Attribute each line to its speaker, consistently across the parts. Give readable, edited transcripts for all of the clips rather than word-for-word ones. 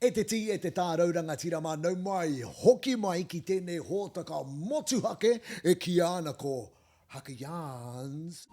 Speaker 1: E te ti, e te tā raurangatira mā nau mai, hoki mai ki tēnei hōtaka motuhake e ki ana ko Haka Yarns.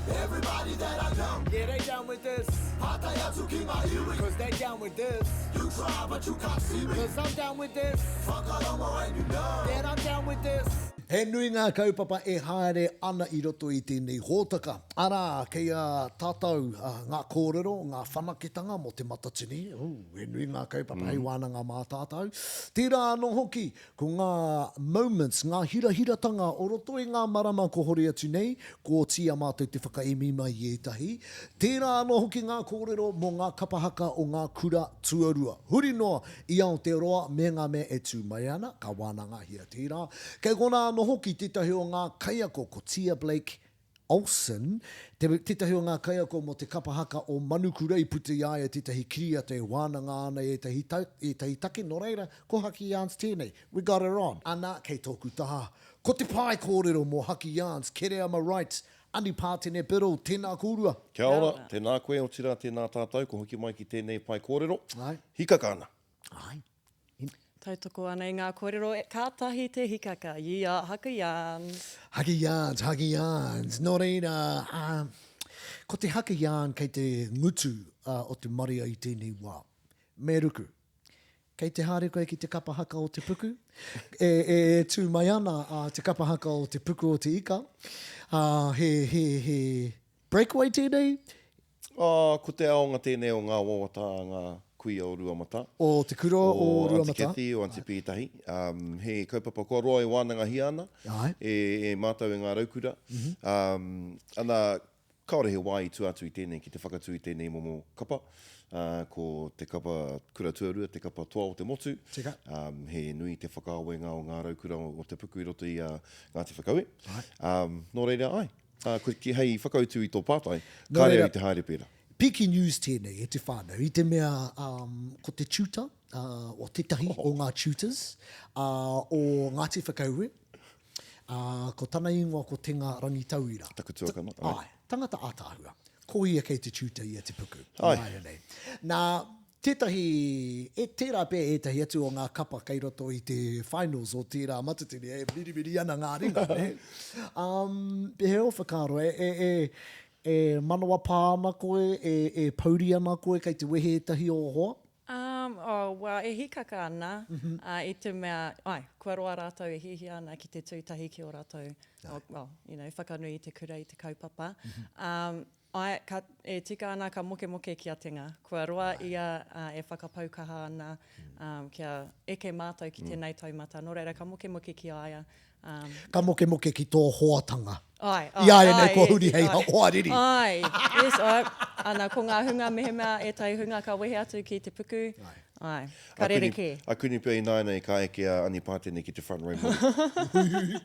Speaker 2: Everybody that I know,
Speaker 3: Yeah, they down with this.
Speaker 2: Hatayatu ki ngā iwi.
Speaker 3: Cause they down with this.
Speaker 2: You try but you can't see me.
Speaker 3: Cause I'm down with this.
Speaker 2: Whakalomo and you know.
Speaker 3: Yeah, I'm down with this.
Speaker 1: He nui ngā kaupapa e haere ana I roto I tēnei hōtaka. Ara, kei a tātou ngā kōrero, ngā whanaketanga mo te matatini. He nui ngā kaupapa hei wānanga mā tātou. Tērā anō hoki, ko ngā moments, ngā hirahiratanga o roto I ngā marama ko hori atu nei, ko Tiya mātou te whakaimi mai I etahi. Tērā anō hoki ngā kōrero mo ngā kapahaka o ngā Kura Tuarua. Huri noa I Aotearoa me ngā me e tū mai ana, ka wānanga hia tērā. Kei kona no hoki tētahi o ngā Kaiako ko Tiya Blake-Ohlsen, tētahi o ngā Kaiako mo te kapa haka o Manukura I puti ia e tētahi kiria te wānanga ana e tahi take no reira, ko Haka Yarns tēnei. We got her on. Ana kei tōku taha. Ko te pai kōrero mo Haka Yarns, Kereama Anipātene pero tēnā kōrua.
Speaker 4: Kia ora, tēnā koe o tira, tēnā tātou, ko hoki mai ki tēnei pai kōrero.
Speaker 1: Ai.
Speaker 4: Hika kāna.
Speaker 1: Ai.
Speaker 5: Tautoko ana I ngā kōrero kātahi te hikaka. Ia, Haka Yarns.
Speaker 1: Haka Yarns. Nō reira, ko te Haka Yarn kei te ngutu o te maria I tēnei wā. Me ruku. Kei te haere koe ki te kapa haka o te puku. E tū mai ana te kapa haka o te puku o te ika. He breakaway tēnei?
Speaker 4: Ko te aonga tēnei o ngā wawata, ngā kuia o Ruamata.
Speaker 1: O te kuro o Ruamata.
Speaker 4: O Antiketi o Antipītahi. He kaupapa kua roa I wānanga hi ana.
Speaker 1: Ai.
Speaker 4: E mātou e ngā raukura. Ana, kaore he wā I tu atu I tēnei, ki te whakatū I tēnei momo kapa. Ko te kapa Kura Tuarua, te kapa toa o te motu.
Speaker 1: Tika.
Speaker 4: He nui te whakaawenga o ngā raukura o te puku I roto I ngā te whakaue. Nō reira ai. Ki hei whakautu I tō pātai, kāre I te haere pēra.
Speaker 1: Piki news tēnei e te whānau. I te mea ko te tutor, o tētahi o ngā tutors, o ngā te whakaue, ko tana ingoa ko te ngā rangitauira.
Speaker 4: Takutuakana.
Speaker 1: Ai, tangata ātāhua. Ko ia kei te tutor I te puku.
Speaker 4: Ai.
Speaker 1: Nā, tētahi, tērā pē etahi atu o ngā kapa kei roto I te finals o tērā matatini, miri ana ngā ringa, ne? He o whakaro, Manawapōhatu koe, e pauri ana koe kei te wehe etahi o hoa?
Speaker 5: Well, e hikaka ana, I te mea, kua roa rātou e hihi ana ki te tūtahi ki o rātou. Well, whakanui I te kura I te kaupapa. E tika ana ka moke ki a tenga. Kua roa ia e whakapaukaha ana kia eke mātou ki tēnei taumata. Nō reira, ka moke ki aia.
Speaker 1: Ka moke ki tō hoatanga.
Speaker 5: Ai,
Speaker 1: nei kua huri hei hoariri.
Speaker 5: Ai, yes, ana ko ngā hunga mehemea e tai hunga ka wehe atu ki te puku. Ai, ka rereke.
Speaker 4: A kuni pia I nānei ka eke a Anipātene ki te front row.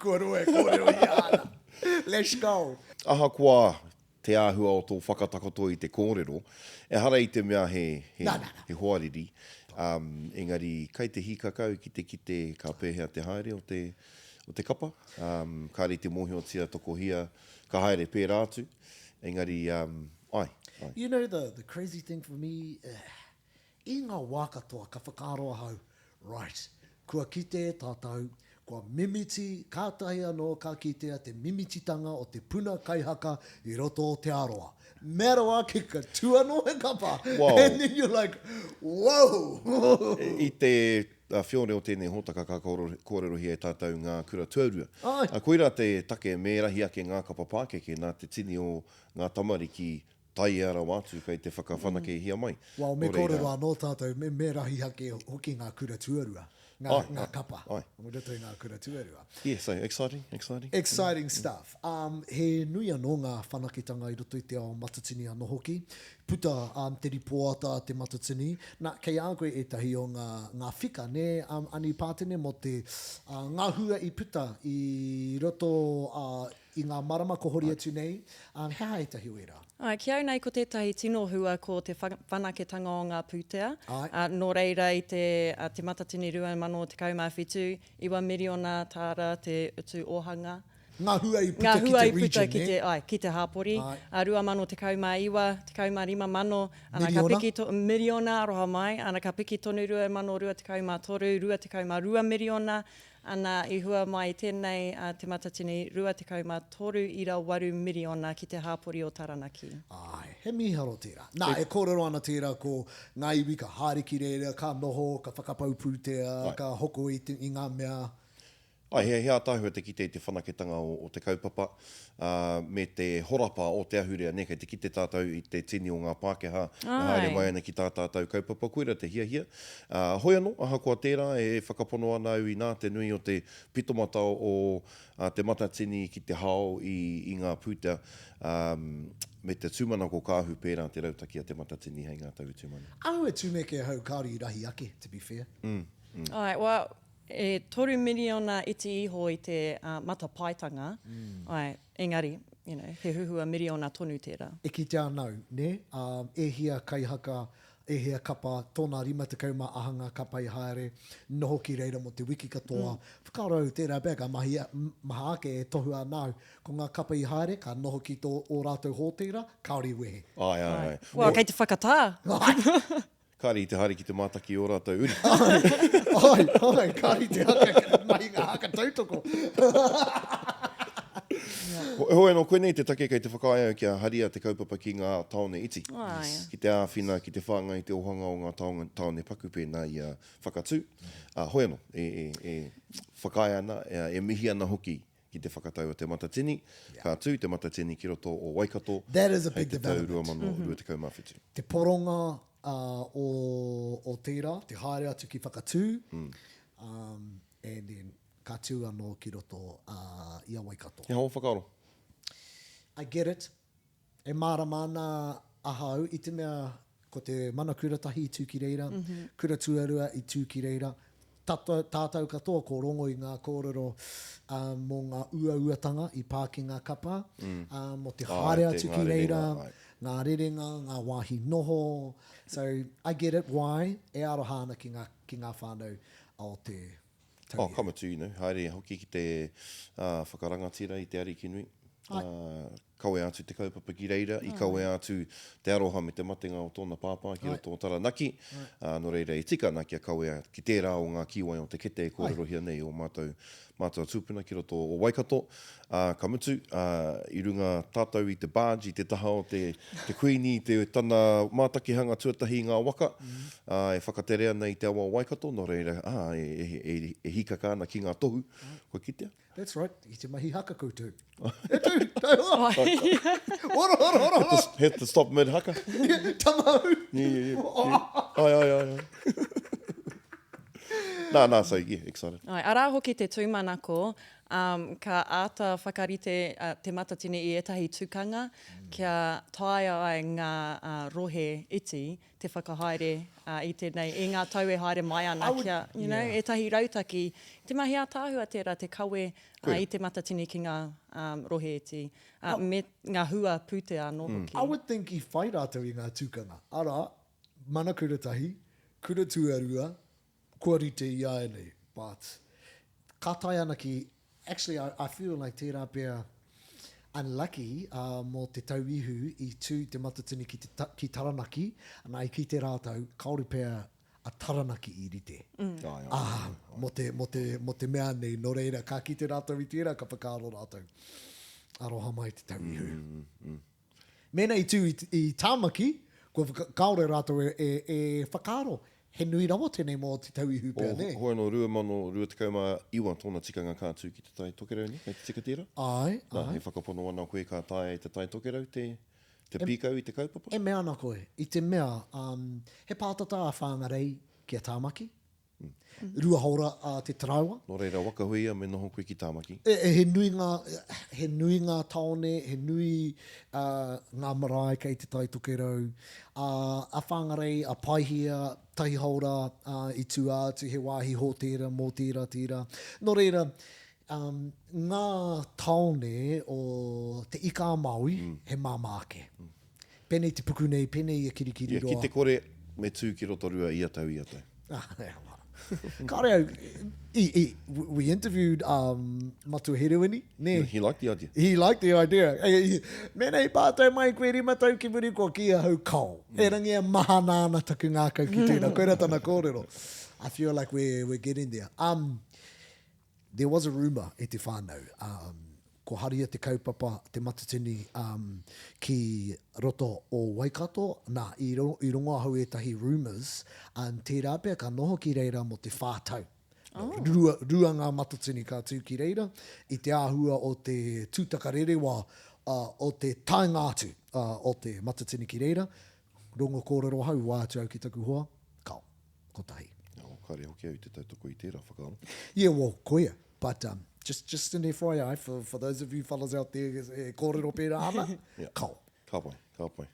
Speaker 1: Kua roe, kōrero I ana. Let's go.
Speaker 4: Aha kua te āhua o tō whakatakoto I te kōrero, e hara I te mea he hoariri. Engari, kai te hikakau ki te kite ka pēhea te haere o te kapa. Kāre te mohi o tia toko hia ka haere pērā atu. Engari, ai.
Speaker 1: You know, the crazy thing for me, I ngā wākatoa ka whakaroa hau, right, kua kite tātou, kua mimiti, kātahi anō ka kitea te mimititanga o te puna kaihaka I roto o te aroa. Merawa kika, tu anō he kapa.
Speaker 4: Wow.
Speaker 1: And then you're like, whoa!
Speaker 4: I te whiore o tēnei hōtaka ka kōrero hi e tātou ngā Kura Tuarua. Koira te take mērahi ake ngā kapa pākeke nā te tini o ngā tamariki tai Arawa atu kei te whakawhanake hia mai.
Speaker 1: Wow, me kōrero anō tātou, me rahi hake hoki ngā Kura Tuarua. Ngā kapa. O roto I ngā Kura Tuarua.
Speaker 4: Yeah, so exciting.
Speaker 1: Exciting stuff. He nui anō ngā whanaketanga I roto I te ao matatini anō hoki. Puta te ripoata te matatini. Nā, kei a koe etahi o ngā whika, ne, Anipātene mo te ngā hua I puta I roto I ngā marama ko hori atu nei. Hea etahi wera?
Speaker 5: Ki au nei ko tētahi tino hua ko te whanaketanga o ngā pūtea. Nō reira I te matatini rua mano te kaumawhitu, 1 miriona tāra te utu ohanga.
Speaker 1: Ngā hua i puta
Speaker 5: Ngā
Speaker 1: ki
Speaker 5: hua
Speaker 1: te
Speaker 5: i puta
Speaker 1: region,
Speaker 5: ki te, ki te hāpori.
Speaker 1: Ai.
Speaker 5: 2,1, 2,5 ana
Speaker 1: Miriona?
Speaker 5: ka piki miriona aroha mai, ana ka piki tonu 2,2 2,2 miriona, ana i hua mai tēnei te Matatini 2,3 miriona ki te hāpori o Taranaki.
Speaker 1: Ai, he miharo tērā. Nā, e kōrero ana tērā ko ngā iwi ka hāriki reira, ka noho, ka whakapau pūtea, ka hoko i ngā mea.
Speaker 4: Ai, he ātāhua te kite i te whanaketanga o te kaupapa, me te horapa o te ahurea, ne, kei te kite tātou i te tini o ngā Pākehā, e haere mai ana ki tā tātou kaupapa, koera te hia. Hoi anō, aha kua tērā, e whakapono ana au i nā te nui o te pitomata o te Matatini ki te hao i ngā pūtea, me te tūmana ko kāhu pērā te rautaki a te Matatini hei ngā tau tūmana.
Speaker 1: Au e tūmeke hau kāri i rahi ake, to be fair.
Speaker 5: Ai, well, e 3 miriona iti iho i te matapaitanga. Ai, engari, he huhua miriona tonu tērā.
Speaker 1: E ki te anau, ne? E hia kaihaka, e hia kapa, tōna 50 ahanga kapa i haere, noho ki reira mo te wiki katoa. Whakarau tērā bea, ka maha ake e tohu anau. Ko ngā kapa i haere, ka noho ki tō o rātou hōtera, kaori wehe.
Speaker 4: Ai.
Speaker 5: Well, kei te whakatā.
Speaker 4: Kāri i te hari ki te mātaki o rātou uri.
Speaker 1: Ai, kāri te haka, mai ngā haka tautoko.
Speaker 4: Hoi anō, koe nei te take kei te whakaia kia haria te kaupapa ki ngā taone iti.
Speaker 5: Ai.
Speaker 4: Ki te āwhina, ki te whanga i te ohanga o ngā taone paku pēnā i whakatū. Hoi anō, e whakaia ana, e mihi ana hoki ki te whakatau o te Matatini, ka tū te Matatini ki roto o Waikato.
Speaker 1: That is a big
Speaker 4: hei te tau
Speaker 1: development.
Speaker 4: 2024.
Speaker 1: Te poronga o tērā, te haere atu ki whakatū, and then ka tū anō ki roto i a Waikato.
Speaker 4: Ia hao whakaro.
Speaker 1: I get it. E mārama ana ahau, i te mea ko te Manukura tahi i tū ki reira, Kura Tuarua i tū ki reira, tātou katoa ko rongo i ngā kōrero mō ngā ua-uatanga i pāki ngā kapa, mo te haere atu ki reira, ngā rerenga, ngā wāhi noho. So, I get it, why? E aroha ana ki ngā whānau o te tau.
Speaker 4: Kamatu, haere hoki ki te whakarangatira i te ari ki nui. Kaue atu te kaupapa ki reira, i kaue atu te aroha me te matenga o tōna pāpā ki roto o Taranaki. No reira i tika ana kia kaue ki tērā o ngā kiwai o te kete e kōrero hia nei o mātou tūpuna ki roto o Waikato. Ka mutu, i runga tātou i te barge, i te taha o te kuini, te tana mātakihanga tuatahi ngā waka, e whakatere ana i te awa o Waikato, no reira, e hikaka ana ki ngā tohu, koe kitea.
Speaker 1: That's right, i te mahi haka koutou. E tū, tau ora.
Speaker 4: Had to stop mid haka.
Speaker 1: Tamau.
Speaker 4: Ai. Nā, so yeah, excited.
Speaker 5: Ai, ara hoki te tūmanako, ka āta whakarite te Matatini i etahi tūkanga, kia taia ai ngā rohe iti, te whakahaere i tēnei, i ngā tau e haere mai ana, kia, etahi rautaki, te mahi ātāhua tērā te kawe i te Matatini ki ngā rohe iti, me ngā hua pūtea anō hoki.
Speaker 1: I would think i whai rātou i ngā tūkanga. Ara, Manukura tahi, Kura Tuarua, kua rite i aenei, but ka tai ana ki, actually I feel like tērā pēr unlucky mō te tauihu i tū te Matatini ki Taranaki, anā i ki te rātau, kaori pēr a Taranaki i rite. Mo te mea nei, no reira, ka ki te rātau i tērā, ka whakaaro rātau. Aroha mai te tauihu. Mena i tū i tāmaki, ko kaore rātau e whakaaro. He nui rawa tēnei mō te tauihu pēr nei.
Speaker 4: Hoi anō 2,2 tōna tikanga kātū ki te tai tokerau ni, kei te tikatira.
Speaker 1: Ai.
Speaker 4: He whakapono ana koe ka tae te tai tokerau, te pīkau i te kaupapa.
Speaker 1: E mea ana koe. I te mea, he pātata a whāngarei ki a tāmaki. Rua haura te taraua.
Speaker 4: No reira, wakahuia me noho koe ki tāmaki.
Speaker 1: He nui ngā taone, he nui ngā marae kei te tai tokerau. A whangarei, a paihia, tahi haura, i tū atu, he wāhi hō tēra, mō tēra. No reira, ngā taone o te ika maui, he māmāke. Pēnei te puku nei, pēnei i kirikiri roa.
Speaker 4: Ki te kore me tū ki roto rua ia tau.
Speaker 1: Kareo, we interviewed Matu Herewini. Ne?
Speaker 4: He liked the idea.
Speaker 1: He liked the idea. Mēnei pātou mai koe rima tau ki muri ko kia hau kau. E rangi a mahanāna taku ngā kau ki tēnā. Koe rata na kōrero. I feel like we're getting there. There was a rumour e te whānau. Ko haria te kaupapa, te Matatini ki roto o Waikato. Nā, i rongo hau etahi rumours. Tērā pia ka noho ki reira mo te whātau. Rua ngā Matatini ka tū ki reira. I te āhua o te tūtakarerewa o te taingātu o te Matatini ki reira. Rongo kōrero hau wātu au ki taku hoa. Kau, kotahi.
Speaker 4: Kare hoki au te tautoko I tērā whakaaro.
Speaker 1: Yeah, well, koia. But just an FYI, for those of you fellas out there, kōrero pērā ana, kau.
Speaker 4: Ka pai.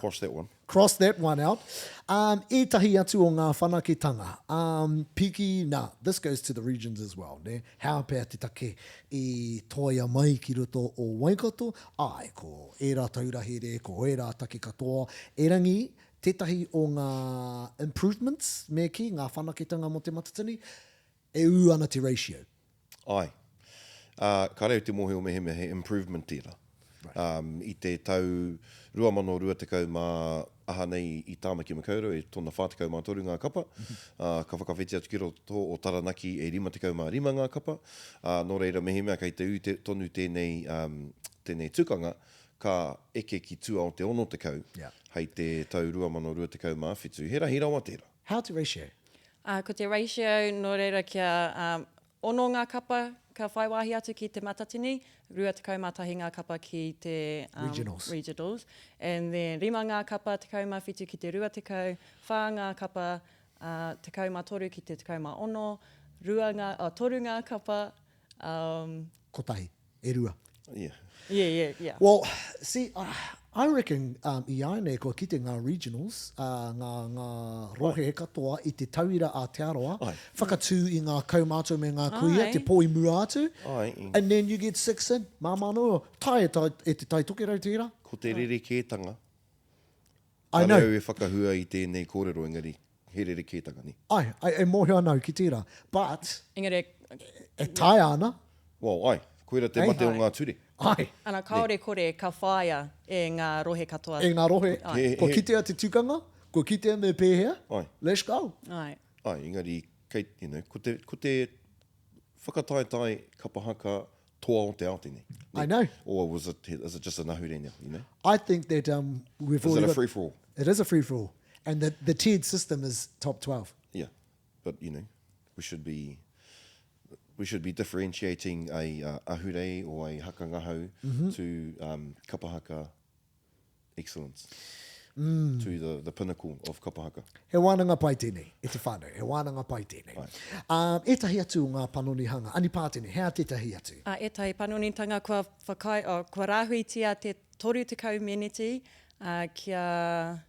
Speaker 4: Cross that one.
Speaker 1: Cross that one out. Etahi atu o ngā whanaketanga. Piki, this goes to the regions as well. Ne? How pēr te take I toia mai ki roto o Waikato. Ai, ko e rā taurahere, ko e rā take katoa. E rangi, tētahi o ngā improvements me ki, ngā whanaketanga mo te Matatini, e u ana te ratio.
Speaker 4: Ai. Ka reo te mohe o mehe improvement tērā. I te tau 2022 mā aha nei I tāmaki makauro, e tōna 40 mā toru ngā kapa. Ka whakawhiti atu ki roto o Taranaki e 50 mā 5 ngā kapa. Nō reira mehe mea kei te tonu tēnei tukanga, ka eke ki tua o te ono te kau, hei te tau 2022 mā whitu. He rawa tērā.
Speaker 1: How to ratio?
Speaker 5: Ko te ratio, nō reira kia ono ngā kapa ka whaiwahi atu ki te Matatini, rua te kaumatahi ngā kapa ki te regionals. And then 5 ngā kapa te kaumawhitu ki te rua te kau, 4 ngā kapa te kaumatoru ki te kauma ono, toru ngā kapa.
Speaker 1: Kotahi, e rua.
Speaker 5: Yeah.
Speaker 1: Well, see, I reckon I aine ko ki te ngā regionals, ngā rohe he katoa I te tauira a te Arawa, whakatū I ngā kaumātou me ngā kuia, te pōi mua atu, and then you get 6 in, māmano, e te tai toke rau tērā.
Speaker 4: Ko te rere kētanga.
Speaker 1: I know.
Speaker 4: Ka reo e whakahua I tēnei kōrero engari, he rere kētanga ni.
Speaker 1: E mohi anau ki tērā, but
Speaker 5: Engari,
Speaker 1: e tai ana.
Speaker 4: Well, koera te mate o ngā ture.
Speaker 5: Ana kaore kore ka whaia e ngā rohe katoa.
Speaker 1: E ngā rohe. Ko kitea te tukanga, ko kitea me pēhea. Let's go.
Speaker 4: Engari, ko te whakataetai kapa haka toa o te Aotearoa.
Speaker 1: I know.
Speaker 4: Or is it just a nahure now,
Speaker 1: I think that we've
Speaker 4: already...
Speaker 1: Is
Speaker 4: it a free-for-all?
Speaker 1: It is a free-for-all. And the tiered system is top 12.
Speaker 4: Yeah. But, we should be differentiating a ahure or a haka ngahau to kapa haka excellence, to the pinnacle of kapa haka.
Speaker 1: He wānanga pai tēnei, e te whānau, he wānanga pai tēnei. Etahi atu o ngā panonihanga, Anipātene, hea tētahi atu?
Speaker 5: Etahi panonitanga kua rāhuitia te toru te kau meneti, kia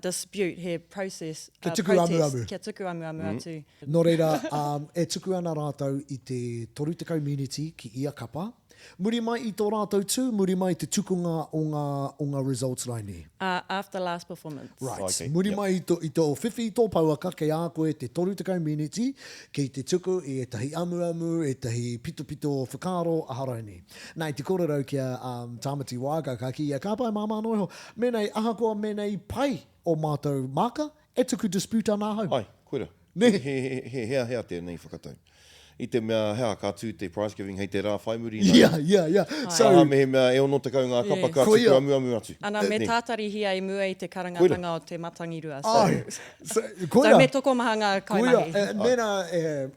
Speaker 5: dispute, he process.
Speaker 1: Kia tuku amu.
Speaker 5: Kia tuku amu atu.
Speaker 1: Nō reira, e tuku ana rātou I te toru te community ki ia kapa. Muri mai I tō rātou tū, muri mai te tukunga o ngā results rai ni.
Speaker 5: After last performance.
Speaker 1: Right.
Speaker 4: Okay.
Speaker 1: Muri mai I tō whiwhi, I tō pauaka, kei a koe te toru te community, kei te tuku I etahi amu, etahi pito whakaro aharai ni. Nei, te kōrero kia tāmati wāga ka ki ia kāpai māmano iho. Mēnei ahakoa, mēnei pai o mātou maka, e tuku dispute anā hau.
Speaker 4: Koera.
Speaker 1: Ne.
Speaker 4: Hea tēnei whakatau. I te mea hea ka tū te prize giving hei te rā whaimuri.
Speaker 1: Yeah.
Speaker 4: So, mehe mea e ono te kau ngā kapa ka tuku amu atu.
Speaker 5: Ana me tātari hia I mua I te karangatanga o te matangirua. So me toko maha ngā kaimahi.
Speaker 1: Nena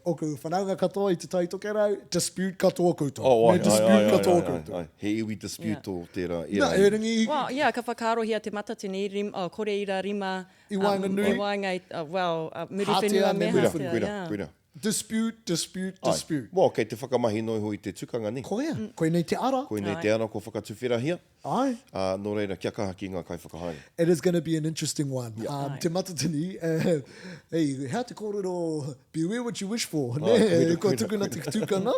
Speaker 1: oku whanaunga katoa I te taitoke rau, dispute katoa koutou.
Speaker 4: Me
Speaker 1: dispute katoa koutou.
Speaker 4: He iwi dispute o tērā.
Speaker 1: E ringi.
Speaker 5: Well, ka whakarohia te Matatini, kore ira rima.
Speaker 1: I wainga nui.
Speaker 5: I wainga, muri whenua me hatea.
Speaker 4: Koera.
Speaker 1: Dispute.
Speaker 4: Well, kei te whakamahi noi hoi te tukanga ni.
Speaker 1: Koea, koe nei te ara.
Speaker 4: Koe nei te ara ko whakatuwherahia.
Speaker 1: Ai.
Speaker 4: Nō reira, kia kaha ki ngā kai whakahaere.
Speaker 1: It is going to be an interesting one. Te Matatini, hey, how te kōrero, beware what you wish for. Ko tukuna te tukanga,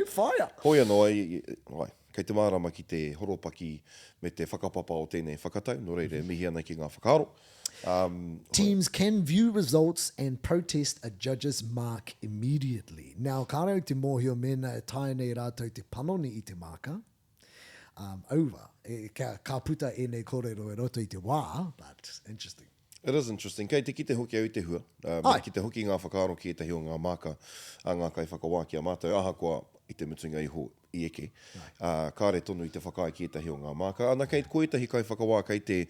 Speaker 1: fire.
Speaker 4: Hoi anō, kei te mārama ki te horopaki me te whakapapa o tēnei whakatau, nō reira, mihi ana ki ngā whakaaro.
Speaker 1: Teams can view results and protest a judge's mark immediately. Now, ka rau te mōhio mena e tae nei rātou te panoni I te maka. Over. Ka puta e nei kōrero e roto I te wā, but interesting.
Speaker 4: It is interesting. Kei te kite hoki au te hua. Ki te hoki ngā whakaaro ki etahi o ngā maka a ngā kai whakawā ki a mātou. Ahakoa I te mutunga iho I eke. Kāre tonu I te whakai ki etahi o ngā maka. Ana kei ko etahi kai whakawā kei te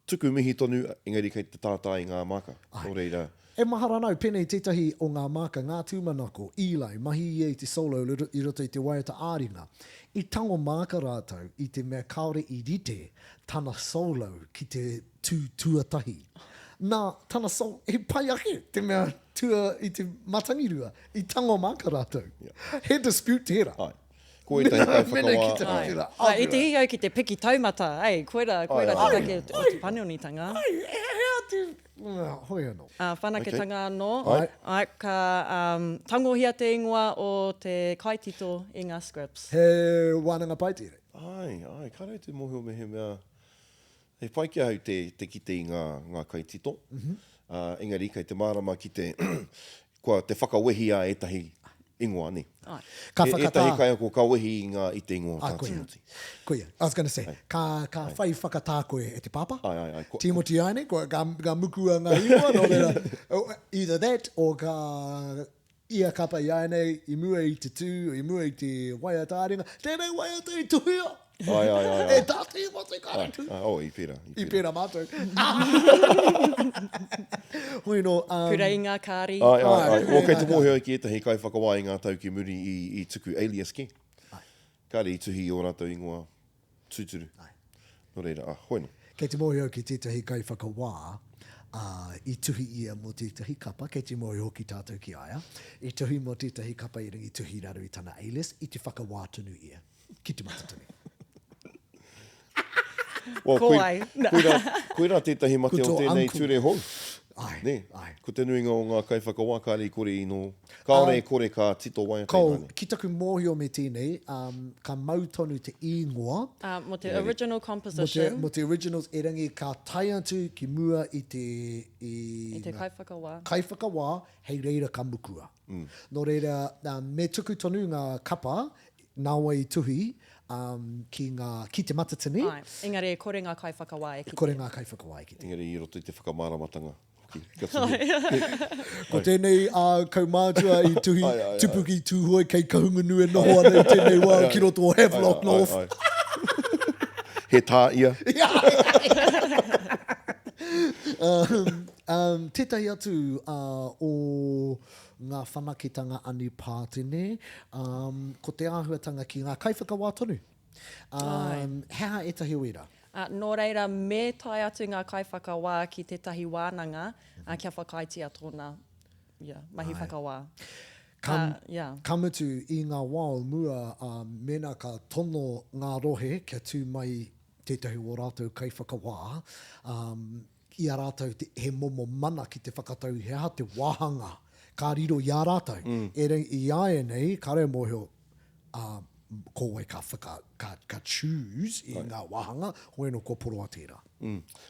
Speaker 4: tuku mihi tonu, engari kei te tātai ngā maka. O reira.
Speaker 1: E maharanau, pēnei tētahi o ngā maka, ngā tūmanako, Ilai, mahi I te solo I roto I te waiata āringa. I tango maka rātou, I te mea kaore I rite, tana solo ki te tuatahi. Nā, tana solo, he pai ake, te mea tua I te matangirua, I tango maka rātou. Yeah. He dispute tērā.
Speaker 4: Ai. Ko etahi kai whakawā.
Speaker 5: I te hiau ki te piki taumata, koera te take o te paneonitanga.
Speaker 1: Hoi anō.
Speaker 5: Whanaketanga anō. Ai, ka tangohia te ingoa o te kaitito I ngā scripts.
Speaker 1: He wānanga pai tere.
Speaker 4: Ai, ka rau te mōhio me he mea. He pai ki au te kite I ngā kaitito. Engari, kei te marama ki te, kua te whakawehi a etahi ingoa ni.
Speaker 1: Ka whakatā.
Speaker 4: Etahi Kaiako ka wehi I te ingoa tātinoti.
Speaker 1: Koia, I was going to say, ka whai whakatā koe e te papa.
Speaker 4: Ai.
Speaker 1: Timoti aine, koe ka mukua ngā iwa, no reira, either that, or ka ia kapa I aine, I mua I te tū, I mua I te waiata āringa, tēnei waiata I tuhia.
Speaker 4: Ai.
Speaker 1: E tāti mo te karatu.
Speaker 4: I pera.
Speaker 1: I pera mātou. Hoi no.
Speaker 5: Kura I ngā kāri.
Speaker 4: Ai. O kei te mōhio ki etahi kai whakawā I ngā tau ki muri I tuku alias ki. Kāre I tuhi o rātou ingoa tūturu. No reira, hoi no.
Speaker 1: Kei te mōhio ki tētahi kai whakawā, I tuhi ia mo tētahi kapa, kei te mōhio ki tātou ki aia. I tuhi mo tētahi kapa I ringi tuhi raru I tana alias, I te whakawā tunu ia. Ki te matatini.
Speaker 4: Well,
Speaker 5: Koai.
Speaker 4: Koira tētahi mate o tēnei ture hou.
Speaker 1: Ai.
Speaker 4: Ko te nuinga o ngā kai whakawā kāre I kore ino. Kāore kore ka tito wai
Speaker 1: Ko, ki taku mōhio me tēnei, ka mautonu te ingoa.
Speaker 5: Mo te original composition.
Speaker 1: Mo te originals e rangi ka tai atu ki mua I te
Speaker 5: kai whakawā.
Speaker 1: Kai whakawā, hei reira ka mukua. No reira, me tuku tonu ngā kapa, nāua I tuhi, ki te matatini.
Speaker 5: Ai, engari kore ngā kai whakawā e ki te.
Speaker 1: Kore ngā kai whakawā e ki te.
Speaker 4: Engari I roto I te whakamāramatanga.
Speaker 1: Ko tēnei kaumātua I tuhi tupuki tūhoi kei kahunga nui noho ana I tēnei wā ki roto o Havelock North.
Speaker 4: He tā ia.
Speaker 1: Tētahi atu o ngā whanaketanga Anipātene, ko te āhuatanga ki ngā kai whakawā tonu. Hea etahi wera?
Speaker 5: Nō reira, me tai atu ngā kai whakawā ki tētahi wānanga, kia whakaitia tōna mahi whakawā.
Speaker 1: Kamutu I ngā wā o mua, mena ka tono ngā rohe, kia tū mai tētahi o rātou kai whakawā, I a rātou he momo mana ki te whakatau, hea te wāhanga, ka riro I a rātou. I aia nei, ka reo mōhio, kōwai ka choose I ngā wāhanga, hoi no ko poroa tērā.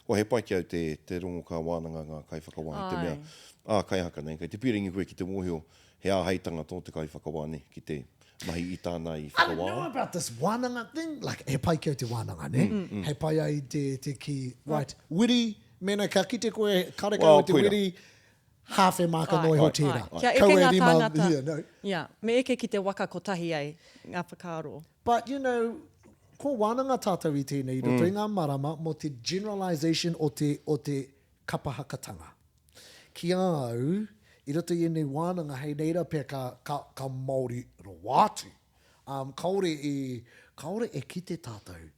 Speaker 4: Wa he pai ki au te rongo ka wānanga ngā kai whakawā I te mea. Kai haka nei, kei te piringi koe ki te mōhio, he āheitanga tō te kai whakawā nei, ki te mahi I tāna I whakawā.
Speaker 1: I don't know about this wānanga thing. Like, he pai ki au te wānanga, ne? He pai ai te ki, right, wiri, mena ka kite koe, kareka o te wiri, hawhe maka noi ho tērā.
Speaker 5: Kia eke ngā tāngata. Me eke ki te waka kotahi ai, ngā whakaaro.
Speaker 1: But, you know, ko wānanga tātou I tēnei, roto I ngā marama, mo te generalisation o te kapa hakatanga. Ki au, I roto I nei wānanga, hei neira pia ka Māori rawātu. Kaore e ki te tātou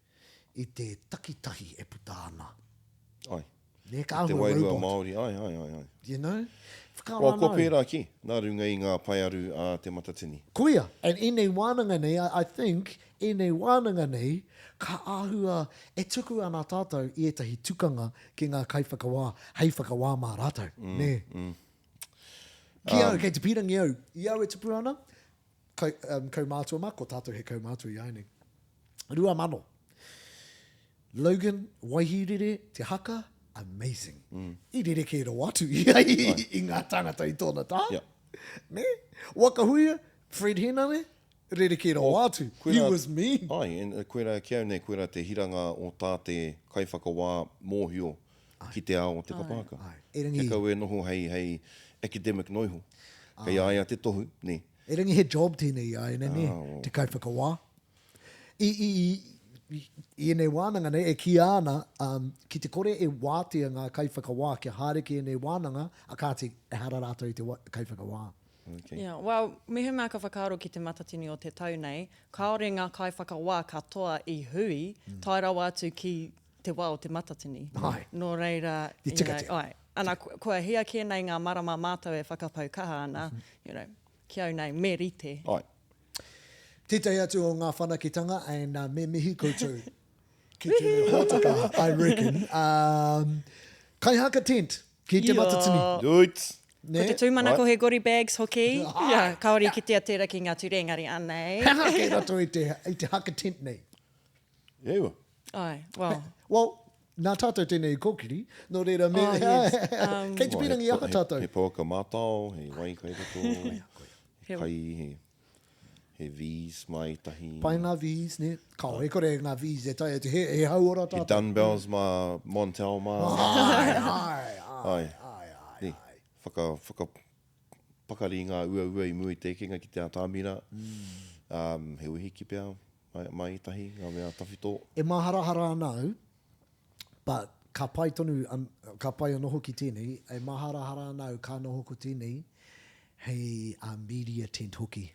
Speaker 1: I te takitahi e puta ana.
Speaker 4: Ai.
Speaker 1: Ne ka
Speaker 4: te
Speaker 1: ahua
Speaker 4: wairua
Speaker 1: robot.
Speaker 4: Māori, ai.
Speaker 1: You know?
Speaker 4: Wa ko pērā ki, nā runga I ngā paiaru a te matatini.
Speaker 1: Kuia. And I nei wānanga nei, I think, I nei wānanga nei, ka āhua e tuku ana tātou I etahi tukanga ki ngā kai whakawā, hei whakawā mā rātou. Ne. Ki au, kei te pirangi au. I au e tupu ana, kaumātua ma, ko tātou he kaumātua I aine. Rua mano. Logan, Waihirere, Te Haka, Amazing. I rereke ro atu i ngā tangata i tōna tā.
Speaker 4: Yeah.
Speaker 1: Ne? Wakahuia, Fred Henare, rereke ro atu. He was mean.
Speaker 4: Ai, and koera kia nei, koera te hiranga o tā te kaiwhakawā mōhio ki te ao o te Kapa Haka.
Speaker 1: E rangi-
Speaker 4: Ke kau e noho hei academic noiho. Kei aia te tohu, ne.
Speaker 1: E rangi he job tēnei ai, ne, te kaiwhakawā. I nei wānanga nei, e ki ana, ki te kore e wātea ngā kaiwhakawā, ki hāreke e nei wānanga, a kāti e hara rātou i te kaiwhakawā.
Speaker 4: Okay.
Speaker 5: Yeah, well, me he mea ka whakaaro ki te matatini o te tau nei, kaore ngā kaiwhakawā katoa i hui, tai rawa atu ki te wā o te matatini.
Speaker 1: Ai.
Speaker 5: Nō reira,
Speaker 1: I tikatea.
Speaker 5: ai, ana kua hia kia nei ngā marama mātou e whakapau kaha ana, ki au nei, me rite.
Speaker 4: Ai.
Speaker 1: Tētai atu o ngā whanakitanga, and me mihi koutou ki te hōtaka, I reckon. Kai haka tent, ki te
Speaker 5: Yeah.
Speaker 1: matatini.
Speaker 4: Duits.
Speaker 1: Ne?
Speaker 5: Ko te tūmanako
Speaker 4: Ai.
Speaker 5: he gory bags hoki. Yeah, kaori ki te atera ki ngā ture engari anei.
Speaker 1: Hanga kei rato i te haka tent nei.
Speaker 4: Ewa.
Speaker 5: Ai, well,
Speaker 1: Well, nā tātou tēnei i kōkiri, nō reira me...
Speaker 5: Oh, yes.
Speaker 1: Kei te pirangi aka tātou.
Speaker 4: He pauka mātao, he wai kai rato,
Speaker 5: He-
Speaker 4: kai, he V's mai tahi.
Speaker 1: Pai ngā V's, ne? Kao, e kore ngā V's e tai atu, he hauora
Speaker 4: He
Speaker 1: tātou.
Speaker 4: dumbbells ma Montel ma. Ai. Ni, whaka pakari ngā ua i mui tekenga ki te atamira. He uhi ki pēr, mai tahi, ngā mea tawhito.
Speaker 1: E maharahara anau, but ka pai tonu, ka pai anoho ki tēnei, e maharahara anau ka noho ko tēnei, hei media tent hoki.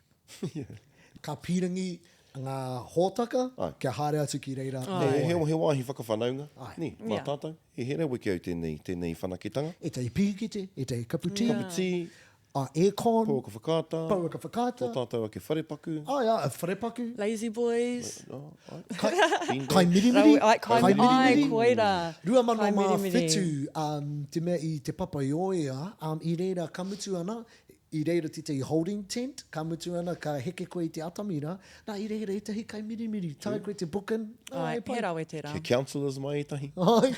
Speaker 1: Ka pirangi ngā hōtaka,
Speaker 4: Ai.
Speaker 1: kia haere atu ki reira.
Speaker 4: He wāhi whakawhanaunga.
Speaker 1: Ai.
Speaker 4: Ni, mā
Speaker 5: Yeah.
Speaker 4: tātou. He here wiki au tēnei whanakitanga.
Speaker 1: E te pīkite, e te kaputi,
Speaker 4: Kaputi,
Speaker 1: aircon,
Speaker 4: pauka whakata,
Speaker 1: pauaka whakata,
Speaker 4: tō tātou ake wharepaku.
Speaker 1: a wharepaku,
Speaker 5: lazy boys.
Speaker 1: kai mirimiri,
Speaker 5: Ai, kai mirimiri. Koira.
Speaker 1: Rua mano
Speaker 5: Kai
Speaker 1: mā
Speaker 5: mirimiri.
Speaker 1: whetu, te mea i te papa i oea, i reira ka mutu ana, i reira te holding tent, ka mutu ana, ka heke koe i te atamira, nā i reira i tahi kai mirimiri, tai koe te booking.
Speaker 5: Ai, he rawe te rā.
Speaker 4: He counsellors mai i tahi.
Speaker 1: Ai.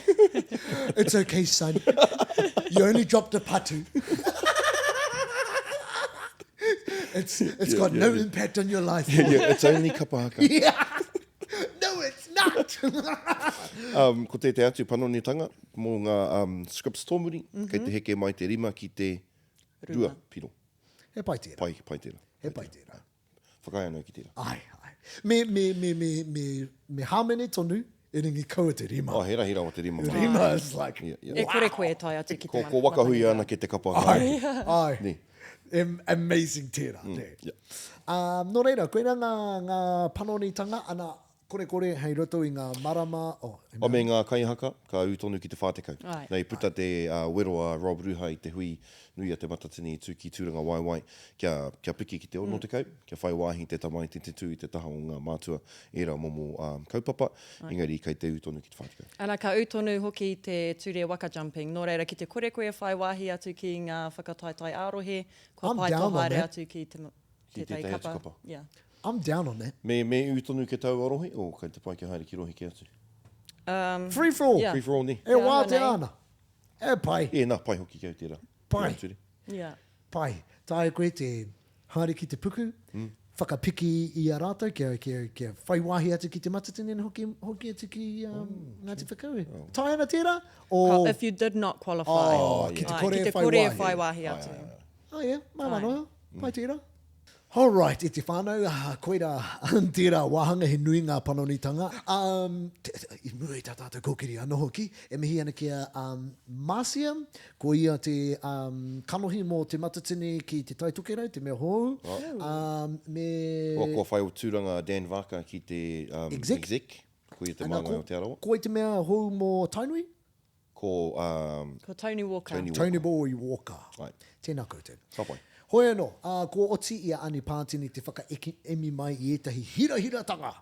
Speaker 1: It's okay, son. You only dropped a patu. It's got no impact on your life.
Speaker 4: Yeah, it's only Kapa Haka.
Speaker 1: Yeah. No, it's not.
Speaker 4: Ko te atu panonitanga, mō ngā scripts tōmuri, kei te heke mai te rima ki te rua piro.
Speaker 1: He pai tērā.
Speaker 4: Pai tērā.
Speaker 1: He pai tērā.
Speaker 4: Whakai anō ki tērā.
Speaker 1: Ai, ai. Me hamene tonu, e ringi kaua te rima.
Speaker 4: Oh, hera o te rima.
Speaker 1: Rima is like...
Speaker 4: Yeah,
Speaker 5: E kore koe tai atu ki te
Speaker 4: Ko wakahui ana ki te Kapa Haka.
Speaker 1: Ai, ai.
Speaker 4: Ni.
Speaker 1: Amazing tērā, ne.
Speaker 4: yeah.
Speaker 1: Nō reira, koera ngā panonitanga, ana kore hei roto i ngā marama...
Speaker 4: O me ngā kaihaka, ka utonu ki te whātekau.
Speaker 5: Ai.
Speaker 4: Nei puta te weroa Rob Ruha i te hui nui a te matatini tū ki tūranga waiwai, kia piki ki te ono te kau, kia whai wāhi te tamai te tū i te taha o ngā mātua e rā momo kaupapa, engari kei te utonu ki te whātekau.
Speaker 5: Ana ka utonu hoki i te ture waka jumping. Nō reira ki te kore koe whai wāhi atu ki ngā whakataitai arohe, kua
Speaker 1: I'm
Speaker 5: pai
Speaker 1: down on
Speaker 5: tō haere
Speaker 1: that.
Speaker 5: atu ki te
Speaker 4: Ki te
Speaker 5: tai
Speaker 4: tai atu
Speaker 5: kapa.
Speaker 4: kapa.
Speaker 5: Yeah.
Speaker 1: I'm down on that.
Speaker 4: Me utonu ke tau arohi, o kei te pai ki haere ki rohi ki atu.
Speaker 1: Free for all.
Speaker 5: Yeah.
Speaker 4: Free for all ni.
Speaker 1: E wā
Speaker 5: Yeah,
Speaker 1: te
Speaker 5: nei.
Speaker 1: ana. E pai.
Speaker 4: E nā, pai hoki ki au tērā.
Speaker 1: Pai.
Speaker 4: Ki au turi.
Speaker 5: Yeah.
Speaker 1: Pai. Tai koe te haere ki te puku, whakapiki i a rātou, kia whai wāhi atu ki te matatini, and hoki atu ki Ngāti Whakaue. Tai ana tērā? O...
Speaker 5: If you did not qualify.
Speaker 1: Oh, ki te
Speaker 5: Ai,
Speaker 1: kore
Speaker 5: ki te
Speaker 1: whai
Speaker 5: kore
Speaker 1: wāhi.
Speaker 5: whai wāhi atu.
Speaker 1: Oh, yeah, mamanoa. Pai tērā. All right, e te whānau, koera tērā wāhanga he nui ngā panonitanga. I mua i tā tātou kōkiri anō hoki, e mihi ana kia Marcia, ko ia te kanohi mō te matatini ki te taitukerau, te mea hou.
Speaker 4: Ko whai o tūranga Dan Vaka ki te exec. Ko ia te
Speaker 1: Ana,
Speaker 4: māngai o te Arawa.
Speaker 1: Ko i te mea hou mō Tainui?
Speaker 4: Ko
Speaker 5: Ko Tony Walker.
Speaker 4: Tony
Speaker 1: Tony Boy Walker.
Speaker 4: Ai.
Speaker 1: Tēnā koutou.
Speaker 4: Kapai.
Speaker 3: Hoi anō, ko oti i a Anipātene te whakaemi mai i etahi hira-hiratanga.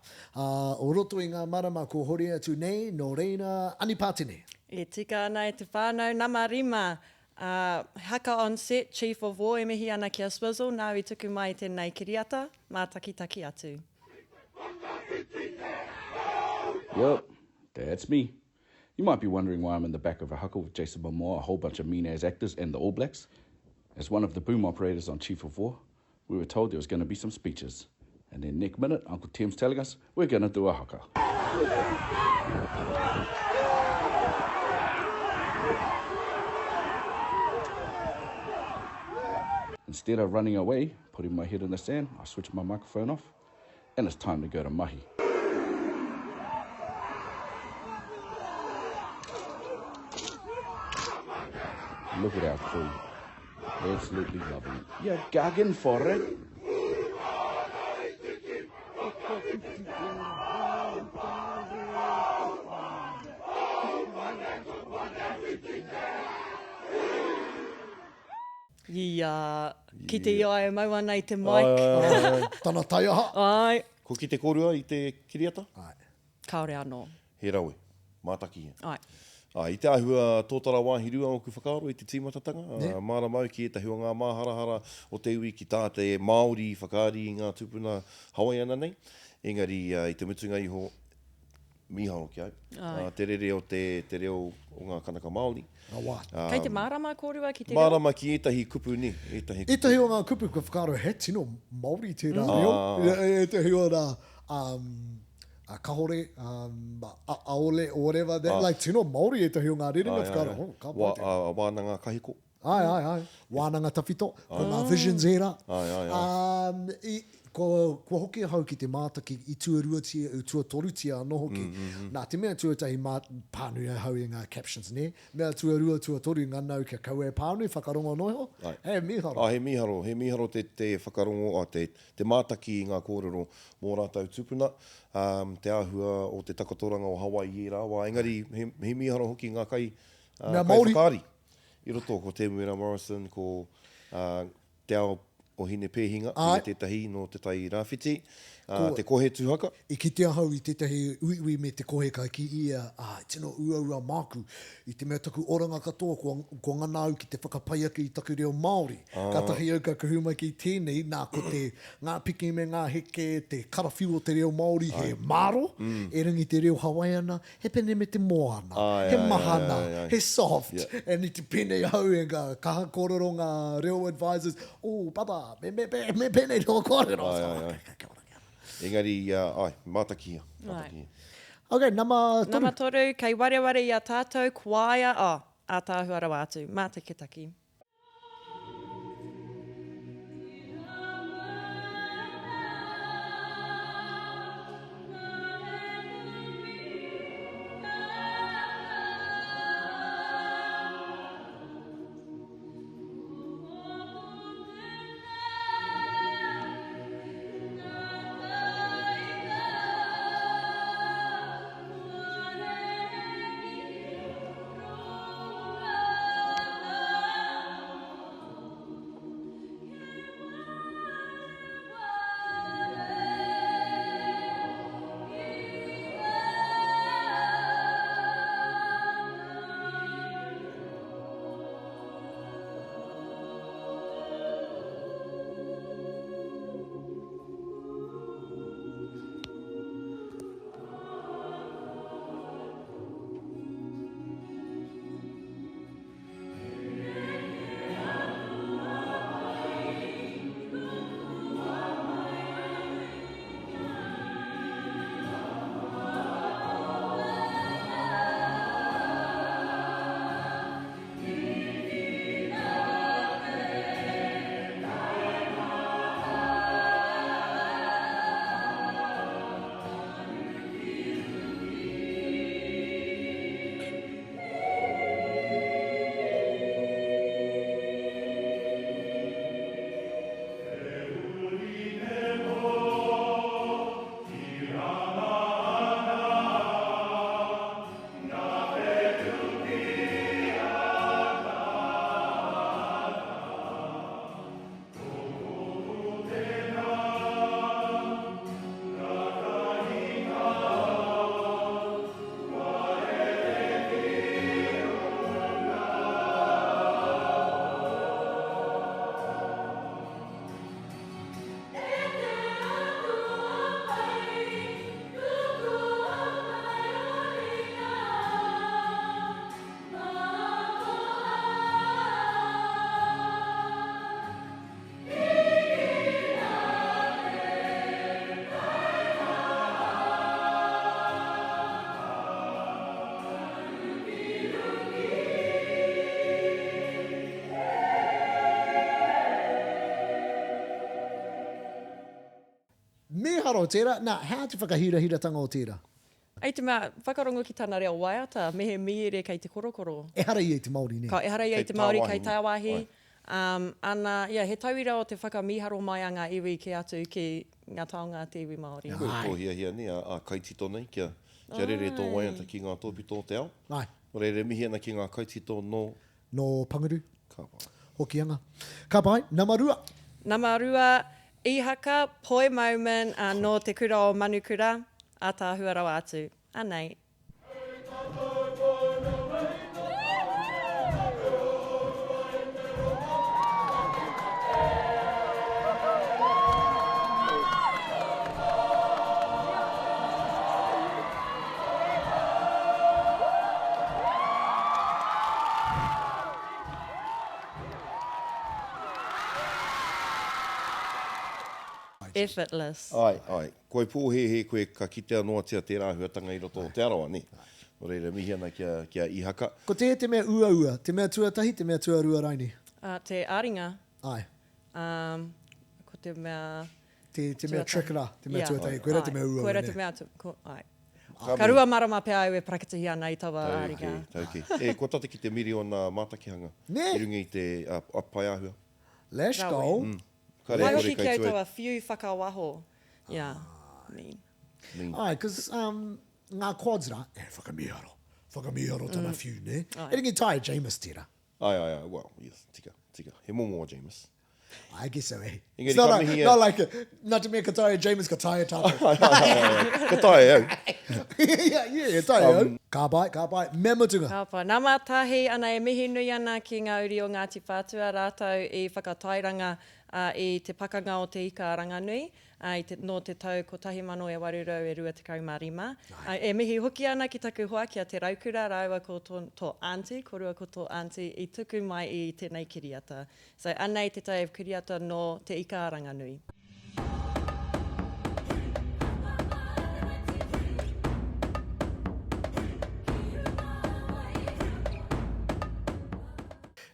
Speaker 3: O roto i ngā marama ko hori atu nei, no reina Anipātene.
Speaker 5: E tika ana e te whānau namarima. Haka on set, Chief of War, e mihi ana kia Swizzle, nā i tuku mai tēnei kiriata, mā taki atu.
Speaker 6: Yup, that's me. You might be wondering why I'm in the back of a haka with Jason Momoa, a whole bunch of mean-ass actors, and the All Blacks. As one of the boom operators on Chief of War, we were told there was going to be some speeches. And then next minute, Uncle Tim's telling us we're going to do a haka. Instead of running away, putting my head in the sand, I switch my microphone off, and it's time to go to mahi. Look at our crew. Absolutely loving it. You're gagging for it.
Speaker 5: Ki te iai e maua nei te mic.
Speaker 3: Tana tai aha.
Speaker 5: Ai.
Speaker 4: Ko ki te kōrua i te kiriata?
Speaker 3: Ai.
Speaker 5: Kaore anō.
Speaker 4: He rawe, mātaki.
Speaker 5: Ai.
Speaker 4: I te ahua tōtara wāhirua o ku whakaaro i te tīmatatanga. Māra mau ki e tahi o ngā māharahara o te ui ki tāte e Māori whakaari i ngā tupuna Hawaiiana nei. Engari i te mutunga iho miharo ki au. Te rere o te reo o ngā kanaka Māori.
Speaker 5: Kei te mārama kōrua ki te reo?
Speaker 4: Mārama ki etahi kupu ni.
Speaker 3: Etahi o ngā kupu ka whakaaro he tino Māori te rā reo. Etahi o rā kahore, aole, or whatever. That, like, tino Māori e tahi o ngā rerenga whakaaro.
Speaker 4: Wānanga kahiko.
Speaker 3: Ai. Wānanga tawhito. Ko ngā visions e rā. Ko hoki hau ki te mātaki i tuatoru tia anō hoki. Nā te mea tuatahi pānui hau i ngā captions, ne? Mea tuatoru i nganau kia kaue pānui, whakarongo noiho. He miharo.
Speaker 4: He miharo te whakarongo, te mātaki i ngā kōrero mō rātau tupuna. Te āhua o te takatoranga o Hawaii i rā. Engari, he miharo hoki ngā kai whakaari. I roto ko te Muira Morrison, ko te ao o hine pēhinga, i tētahi no te tai rāwhiti, te kohe tūhaka.
Speaker 3: I ki te ahau i tētahi uiui me te kohe kai ki ia, tino ua māku, i te mea taku oranga katoa, ko ngana au ki te whakapaiaka i taku reo Māori. Ka tahi au ka kahuma ki tēnei, nā ko te ngā piki me ngā heke, te karawhiu o te reo Māori, he maro, e ringi te reo Hawaiiana, he pene me te moana, he mahana, he soft, and i te pene hau e ngā kaha kōrero ngā reo advisors, baba, me pene reo kōrero.
Speaker 4: Engari, mātakia.
Speaker 3: Okay, nama toru.
Speaker 5: Nama toru, kei wareware i a tātou, kuaia, a tāhu Arawa atu, mā te kitaki.
Speaker 1: haro tērā. Nā, how te whakahira-hiratanga o tērā?
Speaker 5: Ai te mea, whakarongo ki tāna reo waiata, mehe miere kei te korokoro.
Speaker 1: E hara i te Māori, ne?
Speaker 5: Ka e hara i
Speaker 4: Kei
Speaker 5: te Māori,
Speaker 4: tāwahi,
Speaker 5: kei
Speaker 4: ne?
Speaker 5: tāwahi.
Speaker 4: Ai.
Speaker 5: Ana, he tauira o te whakamiharo mai a ngā iwi ki atu ki ngā taonga te iwi Māori.
Speaker 4: Koe tōhia ni, a kaitito nei, kia rere tō waiata ki ngā tōpito te ao.
Speaker 1: Ai.
Speaker 4: O rere mihi ana ki ngā kaitito no...
Speaker 1: No Pangaru,
Speaker 4: Ka pai.
Speaker 1: Hokianga. Ka pai, Namarua.
Speaker 5: Namarua, I haka, poi moment no te kura o Manukura, a tā huarawa atu. Anei. Effortless.
Speaker 4: Ai. Koe pōhehe koe ka kitea noa tia te rāhuatanga I roto o te Arawa, ni. O reira mihi ana kia I haka.
Speaker 1: Ko te mea ua, te mea tuatahi, te mea tuarua raini.
Speaker 5: Te aringa,
Speaker 1: Ai.
Speaker 5: ko te mea...
Speaker 1: Te mea trekara, te mea tuatahi. Koera te mea ua.
Speaker 5: Koera te mea ai. Ka rua marama pia au e prakatihi ana I tawa aringa.
Speaker 4: Tauki. E, ko tate ki te miri o nā mātakihanga.
Speaker 1: Ne.
Speaker 4: I runga I te paiahua.
Speaker 1: Let's go.
Speaker 5: Mai hoki ki au tawa whiu whakawaho. Yeah, mean.
Speaker 1: Ai, because ngā quads rā, whakamiharo. Whakamiharo tana whiu, ne?
Speaker 5: Ai.
Speaker 1: E ringi tae James tira.
Speaker 4: Ai. Well, yes, tika. He momo James.
Speaker 1: I guess so, eh?
Speaker 4: Engari,
Speaker 1: It's not,
Speaker 4: ka mihi
Speaker 1: not like, nā te mea ka tae James, ka tae tātou.
Speaker 4: Ka tae au.
Speaker 1: yeah, tae au. Ka pai, me matunga.
Speaker 5: Ka pai. Nā mātahi ana e mihi nui ana ki ngā uri o Ngāti Whātua rātou I whakatairanga I te pakanga o te ika ranganui, no te tau ko 1825 e mihi hoki ana ki taku hoa ki a te raukura rāua ko tō auntie, korua ko tō auntie I tuku mai I tēnei kiriata. So anei te tau kiriata no te ika ranganui.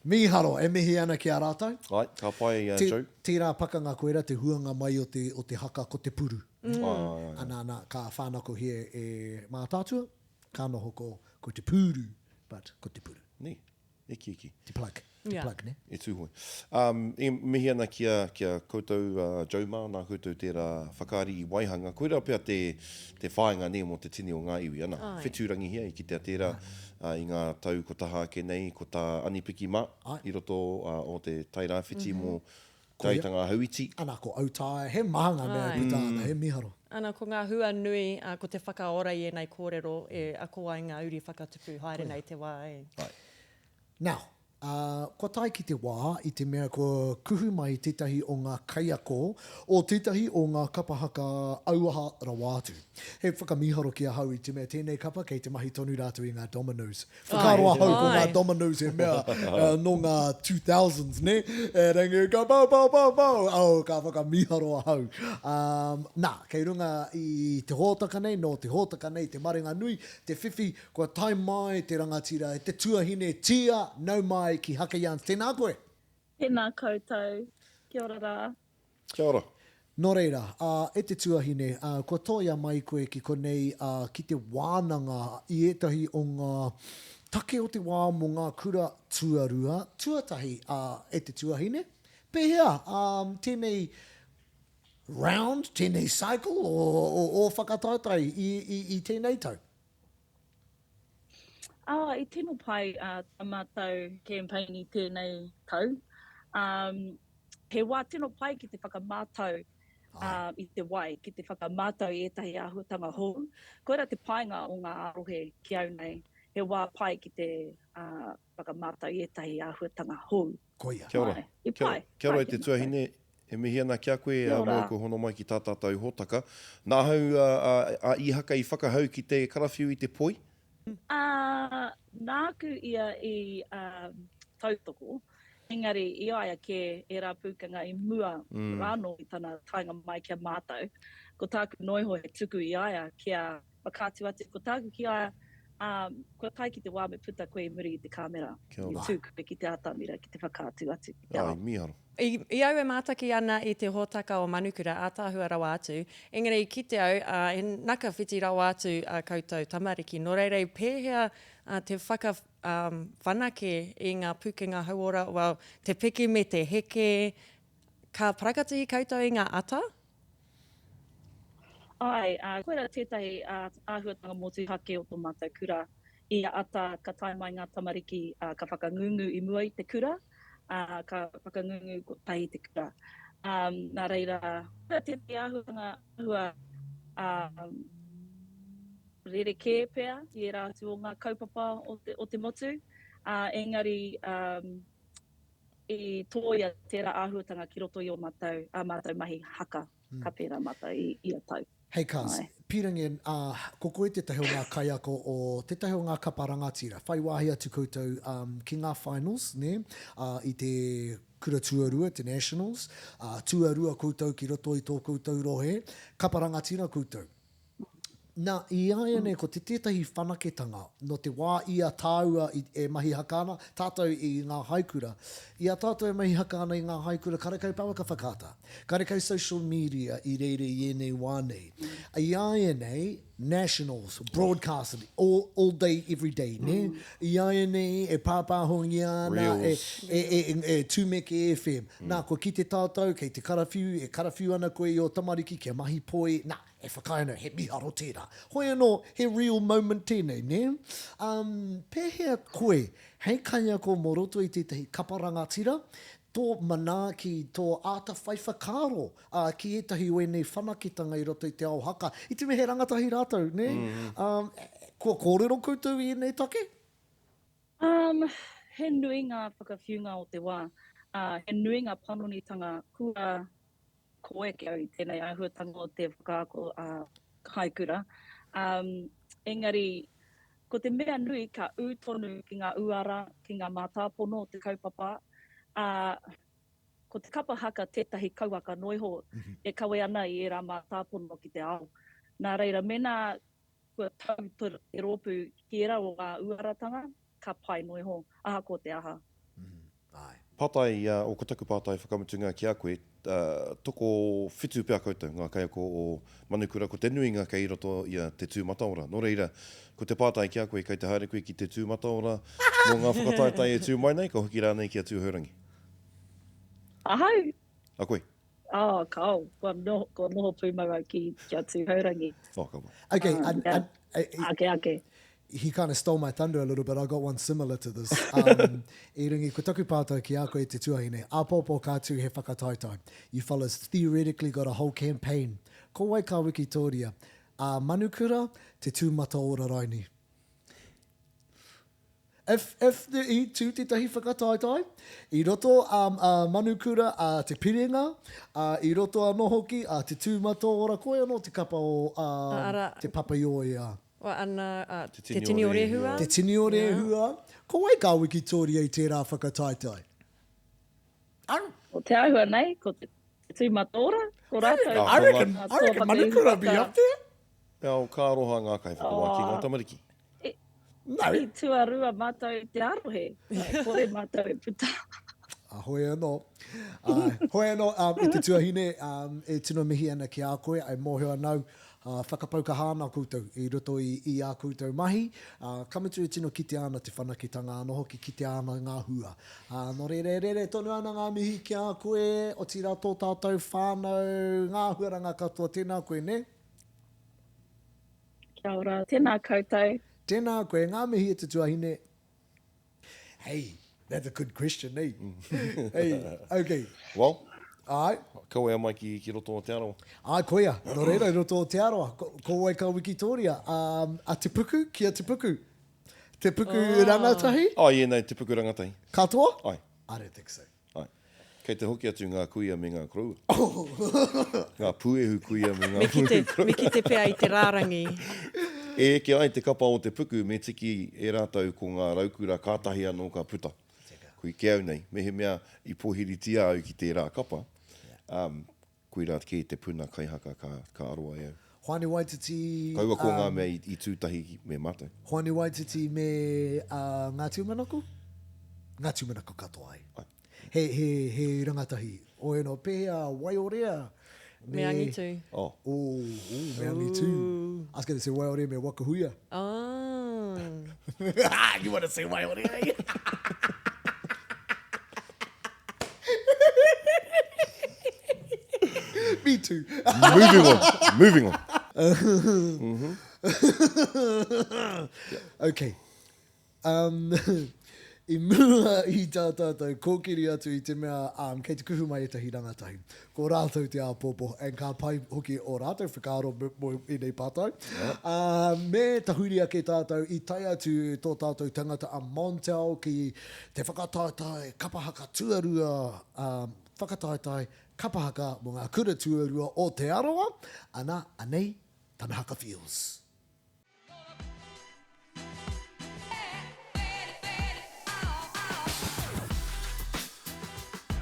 Speaker 1: Miharo, e mihi ana ki a rātou.
Speaker 4: Ai, ka pai, Joe.
Speaker 1: Tērā pakanga koera te huanga mai o te haka ko te puru. Ana, ka whānako hia e mātātua, ka noho ko te puru, but ko te puru.
Speaker 4: Ni, iki.
Speaker 1: Te plug, ne?
Speaker 4: E tūhoi. E mihi ana kia koutou Joe mā, nā koutou tērā whakaari I waihanga. Koera pia te whāinga ne mo te tini o ngā iwi ana. Whetūrangi hia I ki te tērā I ngā tau ko taha ke nei, ko tā anipiki mā, I roto o te tairāwhiti mo taitanga hauiti.
Speaker 1: Ana ko autae, he mahanga mea putāna, he miharo.
Speaker 5: Ana ko ngā hua nui, ko te whakaora I nei kōrero, e ako ai ngā uri whakatupu, haere nei te wā e.
Speaker 1: Now, ko tai ki te wā, I te mea ko kuhu mai tētahi o ngā Kaiako, o tētahi o ngā kapa haka auaha rawātu. He whakamiharo ki a hau I te mea tēnei kapa, kei te mahi tonu rātu I ngā Dominoes. Whakaroa hau ko ngā Dominoes he mea no ngā 2000s, ne? E rangi ka pau, au, ka whakamiharo a hau. Nā, kei runga I te hōtaka nei, no te hōtaka nei, te marenga nui, te whiwhi, kua tai mai te rangatira, te tuahine Tiya, nau mai ki Haka Yarns. Tēnā koe?
Speaker 7: Tēnā koutou. Kia ora rā.
Speaker 4: Kia ora.
Speaker 1: Nō reira, e te tuahine, kua toia mai koe ki konei ki te wānanga I etahi o ngā take o te wā mo ngā kura tuarua, tuatahi e te tuahine. Pehea, tēnei round, tēnei cycle o whakatautai I tēnei tau?
Speaker 7: I tino pai tamatau campaign I tēnei tau. He wā tino pai ki te whakamātau I te wai, ki te whakamātau I etahi āhuatanga hou. Koera te painga o ngā arohe ki au nei. He wā pai ki te whakamātau I etahi āhuatanga hou.
Speaker 1: Koia.
Speaker 4: Kia ora. Kia ora I te tuahine. E mihi ana kia koe mō ko hono mai ki tā tātou hōtaka. Nā hau I haka I whakahau ki te karawhiu I te poi?
Speaker 7: Nāku ia I tautoko, engari I aia ke e rā pūkanga I mua rāno I tana tainga mai kia mātau. Ko tāku noiho e tuku I aia kia makātu atu. Ko tāku ki aia Kua tai ki te wā me puta koe muri i te kamera.
Speaker 4: Kia ora.
Speaker 7: I tū koe ki te atamira, ki te whakaatu atu.
Speaker 4: Ai, miharo.
Speaker 5: I au e mātaki ana i te hōtaka o Manukura, ātāhua rawa atu. Engari, ki te au, he naka whiti rawa atu koutou tamariki. Nō reirei, pēhea te whanake i ngā pukenga hauora, well, te piki me te heke, ka parakatihi koutou i ngā ata?
Speaker 7: Ai, koera tētahi āhuatanga motu hake o tō mātou kura. I ata ka tae mai ngā tamariki ka whakangungu i mua i te kura, ka whakangungu ko tai i te kura. Nā reira, tētahi āhuatanga hua rereke pēr, i e rātu o ngā kaupapa o te motu. Engari, i tōia tērā āhuatanga ki roto i o mātou mahi haka, ka pēra mātou i a tau.
Speaker 3: Hei Kaz, pirangen, ko koe te tahi o ngā Kaiako o te tahi o ngā kapa rangatira. Whai wāhi atu koutou ki ngā finals, ne? I te Kura Tuarua, te nationals. Tuarua koutou ki roto i tō koutou rohe. Kapa rangatira koutou. Nā, i aia ne, ko te tētahi whanaketanga, no te wā ia tāua e mahi hakana, tātou i ngā haikura. Ia tātou e mahi hakana i ngā haikura, karekau pawa ka whakata. Karekau social media i reire i enei wānei. I aia nei, nationals, broadcasted, all day, every day, ne? I aia nei, e pāpāhongi ana, e tūmeke FM. Nā, ko ki te tātou, kei te karawhiu, e karawhiu ana koe i o tamariki, kia mahi poi, nā, e whakaina, he miharo tērā. Hoi anō, he real moment tēnei, ne? Pēhea koe, hei Kaiako mō roto i tētahi kaparangatira, tō mana ki tō āta whaiwhakaro ki etahi o enei whanaketanga i roto i te ao haka. I te mehe rangatahi rātou, ne? Kua kōrero koutou i enei take?
Speaker 7: He nui ngā whakawhiunga o te wā. He nui ngā panonitanga kua koe ke au i tēnei āhuatanga o te whakaako haikura. Engari, ko te mea nui ka ūtonu ki ngā uara, ki ngā mātāpono o te kaupapa, ko te kapa haka tētahi kauaka noiho e kawe ana i e rā mātāpono ki te ao. Nā reira, mena kua tau e rōpu ki era o ngā uaratanga, ka pai noiho, aha ko te aha.
Speaker 4: Pātai, o ko taku pātai whakamutunga ki a koe, toko whitu pēr koutou ngā Kaiako o Manukura, ko te nuinga kei roto i te tūmataora. Nō reira, ko te pātai ki a koe, kei te haere koe ki te tūmataora, mō ngā whakataitai e tū mai nei, ka hoki rānei ki a tūhaurangi.
Speaker 7: Ahau!
Speaker 4: A koe?
Speaker 7: Kau, ko noho pūmara ki a tūhaurangi.
Speaker 3: Okay,
Speaker 7: Ake.
Speaker 3: He kind of stole my thunder a little bit. I got one similar to this. E ringi, ko taku pātau ki a koe te tuahine. Apopo kātu he whakataitai. You fellas theoretically got a whole campaign. Ko wai ka wiki tōria. Manukura, te tūmata ora raini. If I tū te tahi whakataitai, I roto Manukura te pirenga, I roto anō hoki te tūmata ora koe anō te kapa o te papaioi
Speaker 5: Ana, te tini o rehua.
Speaker 3: Te tini o rehua. Ko wai ka wiki tōria I tērā whakataitai?
Speaker 7: O te ahua nei, ko te tūmatora, ko rātou.
Speaker 3: I reckon Manukura be up there.
Speaker 4: Ao ka roha ngā kai whakawaki ngā tamariki.
Speaker 7: I tuarua mātou te arohe. Kore mātou e puta.
Speaker 3: Hoi anō. Hoi anō, I te tuahine, e tino mihi ana ki a koe, ai mōheo anau. Whakapauka hāna koutou I roto I a koutou mahi. Kamaturi tino ki te ana te whanakitanga anō hoki ki te ana ngā hua. No re, tonu ana ngā mihi ki a koe, o tira tō tātou whānau, ngā huaranga katoa, tēnā koe, ne?
Speaker 7: Kia ora, tēnā koutou.
Speaker 3: Tēnā koe, ngā mihi e te tuahine. Hey, that's a good question, eh? Hey, okay.
Speaker 4: Well,
Speaker 3: ai.
Speaker 4: Kau e mai ki roto o te aroa.
Speaker 3: Ai, koia. No reira, I roto o te aroa. Ko wai ka wikitoria. A te puku, kia te puku. Te puku rangatahi?
Speaker 4: Ai, nei, te puku rangatahi.
Speaker 3: Katoa?
Speaker 4: Ai.
Speaker 3: I don't think so.
Speaker 4: Ai. Kei te hoki atu ngā kuia me ngā korua. Ngā puehu kuia me ngā korua.
Speaker 5: Me ki te pea I te rārangi.
Speaker 4: E ke ai te kapa o te puku, me tiki e rātau ko ngā raukura kātahi anō ka puta. Kui ke au nei, me he mea I pohiri Tiya au ki te rā kapa, kui rāt ki te puna kaihaka ka aroa e au.
Speaker 3: Hwane Waititi...
Speaker 4: Kaua ko ngā mea i tūtahi me mātou.
Speaker 3: Hwane Waititi me ngā tiumanaku? Ngā tiumanaku katoa ai. He rangatahi. O no pēhea Waiorea.
Speaker 5: Me angitu.
Speaker 4: Oh.
Speaker 3: Me angitu. I was going to say Waiorea me Wakahuia.
Speaker 5: Oh.
Speaker 3: You want to say Waiorea? Me too.
Speaker 4: Moving on.
Speaker 3: Okay. I mua i tā tātou kōkiri atu I te mea kei te kuhu mai e tahi rangatahi. Ko rātou te āpōpō, ka pai hoki o rātou, whakaaro mo I nei pātou. Me tahuri ake tātou I tai atu tō tātou tangata a Montel ki te whakataetai Kapa Haka Tuarua, whakataetai Kapa Haka mo ngā Kura Tuarua o te Arawa, ana anei tana haka feels.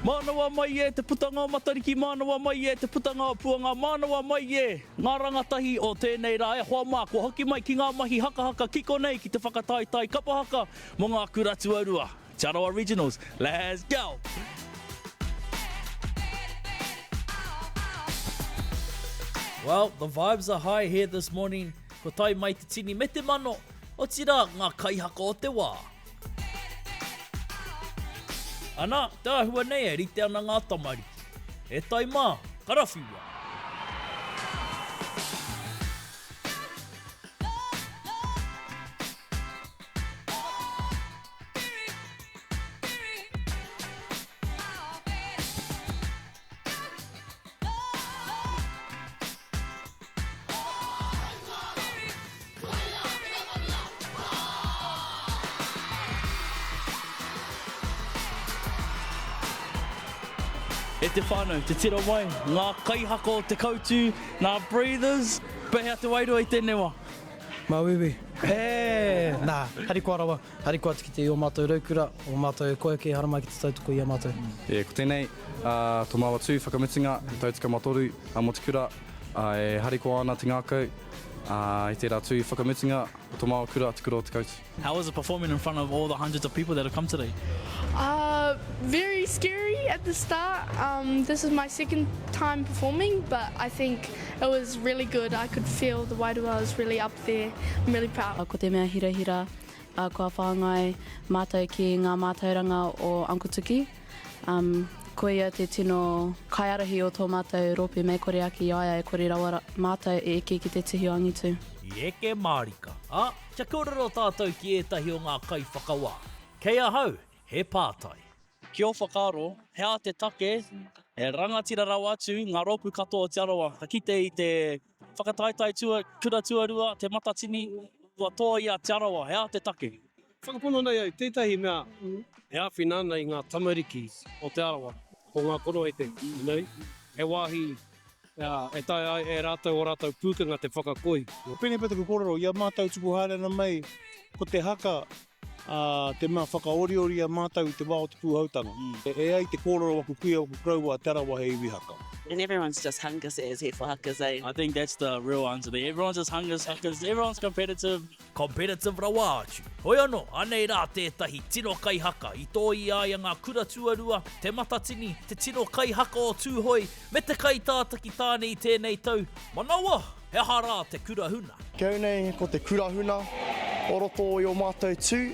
Speaker 8: Manawa mai e te putanga o Matariki, manawa mai e te putanga o Puanga, manawa mai e ngā rangatahi o tēnei rā e hoa mā, kua hoki mai ki ngā mahi haka haka kiko nei ki te whakataetai Kapa Haka mo ngā Kura Tuarua. Te Arawa Regionals, let's go! Well, the vibes are high here this morning. Ko tai mai te tini me te mano, o tira ngā kaihaka o te wā. Ana, te ahua nei e rite ana ngā tamariki. E tai mā, karawhiua. E te whānau, te tira mai, ngā kaihaka o te kautu, ngā breathers, pehea te wairua I tēnei wā.
Speaker 9: Mauiwi. He, nā, hariko Arawa, hariko atu ki te o mātou raukura, o mātou koe ki haramai ki te tautoko I a mātou.
Speaker 10: Ko tēnei, tō māua tū whakamitinga, tautika matoru, a mo te kura, e hariko ana te ngākau, I te rā tū whakamitinga, tō māua kura, te kura o te kautu.
Speaker 8: How was it performing in front of all the hundreds of people that have come today?
Speaker 11: Very scary at the start. This is my second time performing, but I think it was really good. I could feel the wairua was really up there. I'm really proud.
Speaker 12: Ko te mea hira, kua whāngai mātou ki ngā mātauranga o Ankutuki. Ko ia te tino kaiarahi o tō mātou ropi me kore aki aia e kore rawa mātou e eke ki te tihi o angitu.
Speaker 8: Eke mārika. Kia kōrero tātou ki etahi o ngā kai whakawā. Kei ahau, he pātai. Kia o whakaaro, hea te take, e rangatira rau atu, ngā rōpū katoa o te Arawa. Ka kite I te whakataetai Kura Tuarua, te Matatini, ua toa I a te Arawa, hea te take.
Speaker 13: Whakapono nei au, tētahi mea, e awhina nei ngā tamariki o te Arawa, o ngā koroete, nei, e wāhi, e tai ai e rātou o rātou pūkanga te whakakoi.
Speaker 14: Pēnei pēta ko kōrero, ia mātou tuku hārena mai, ko te haka, te mea whakaoriori a mātou I te wā o te pūhautanga. E ai te kōrero waku kuia o kraua te Arawa he iwi haka.
Speaker 15: And everyone's just hungry as here for hakas, eh?
Speaker 8: I think that's the real answer there. Everyone's just hungry as hakas. Everyone's competitive. Competitive rawa atu. Hoi anō, anei rā tētahi tino kai haka. I tō I aia ngā Kura Tuarua, te Matatini, te tino kai haka o tūhoi, me te kai tātaki tāne I tēnei tau. Manawa, he hara te kura huna.
Speaker 16: Kau nei, ko te kura huna, o roto I o mātou tū,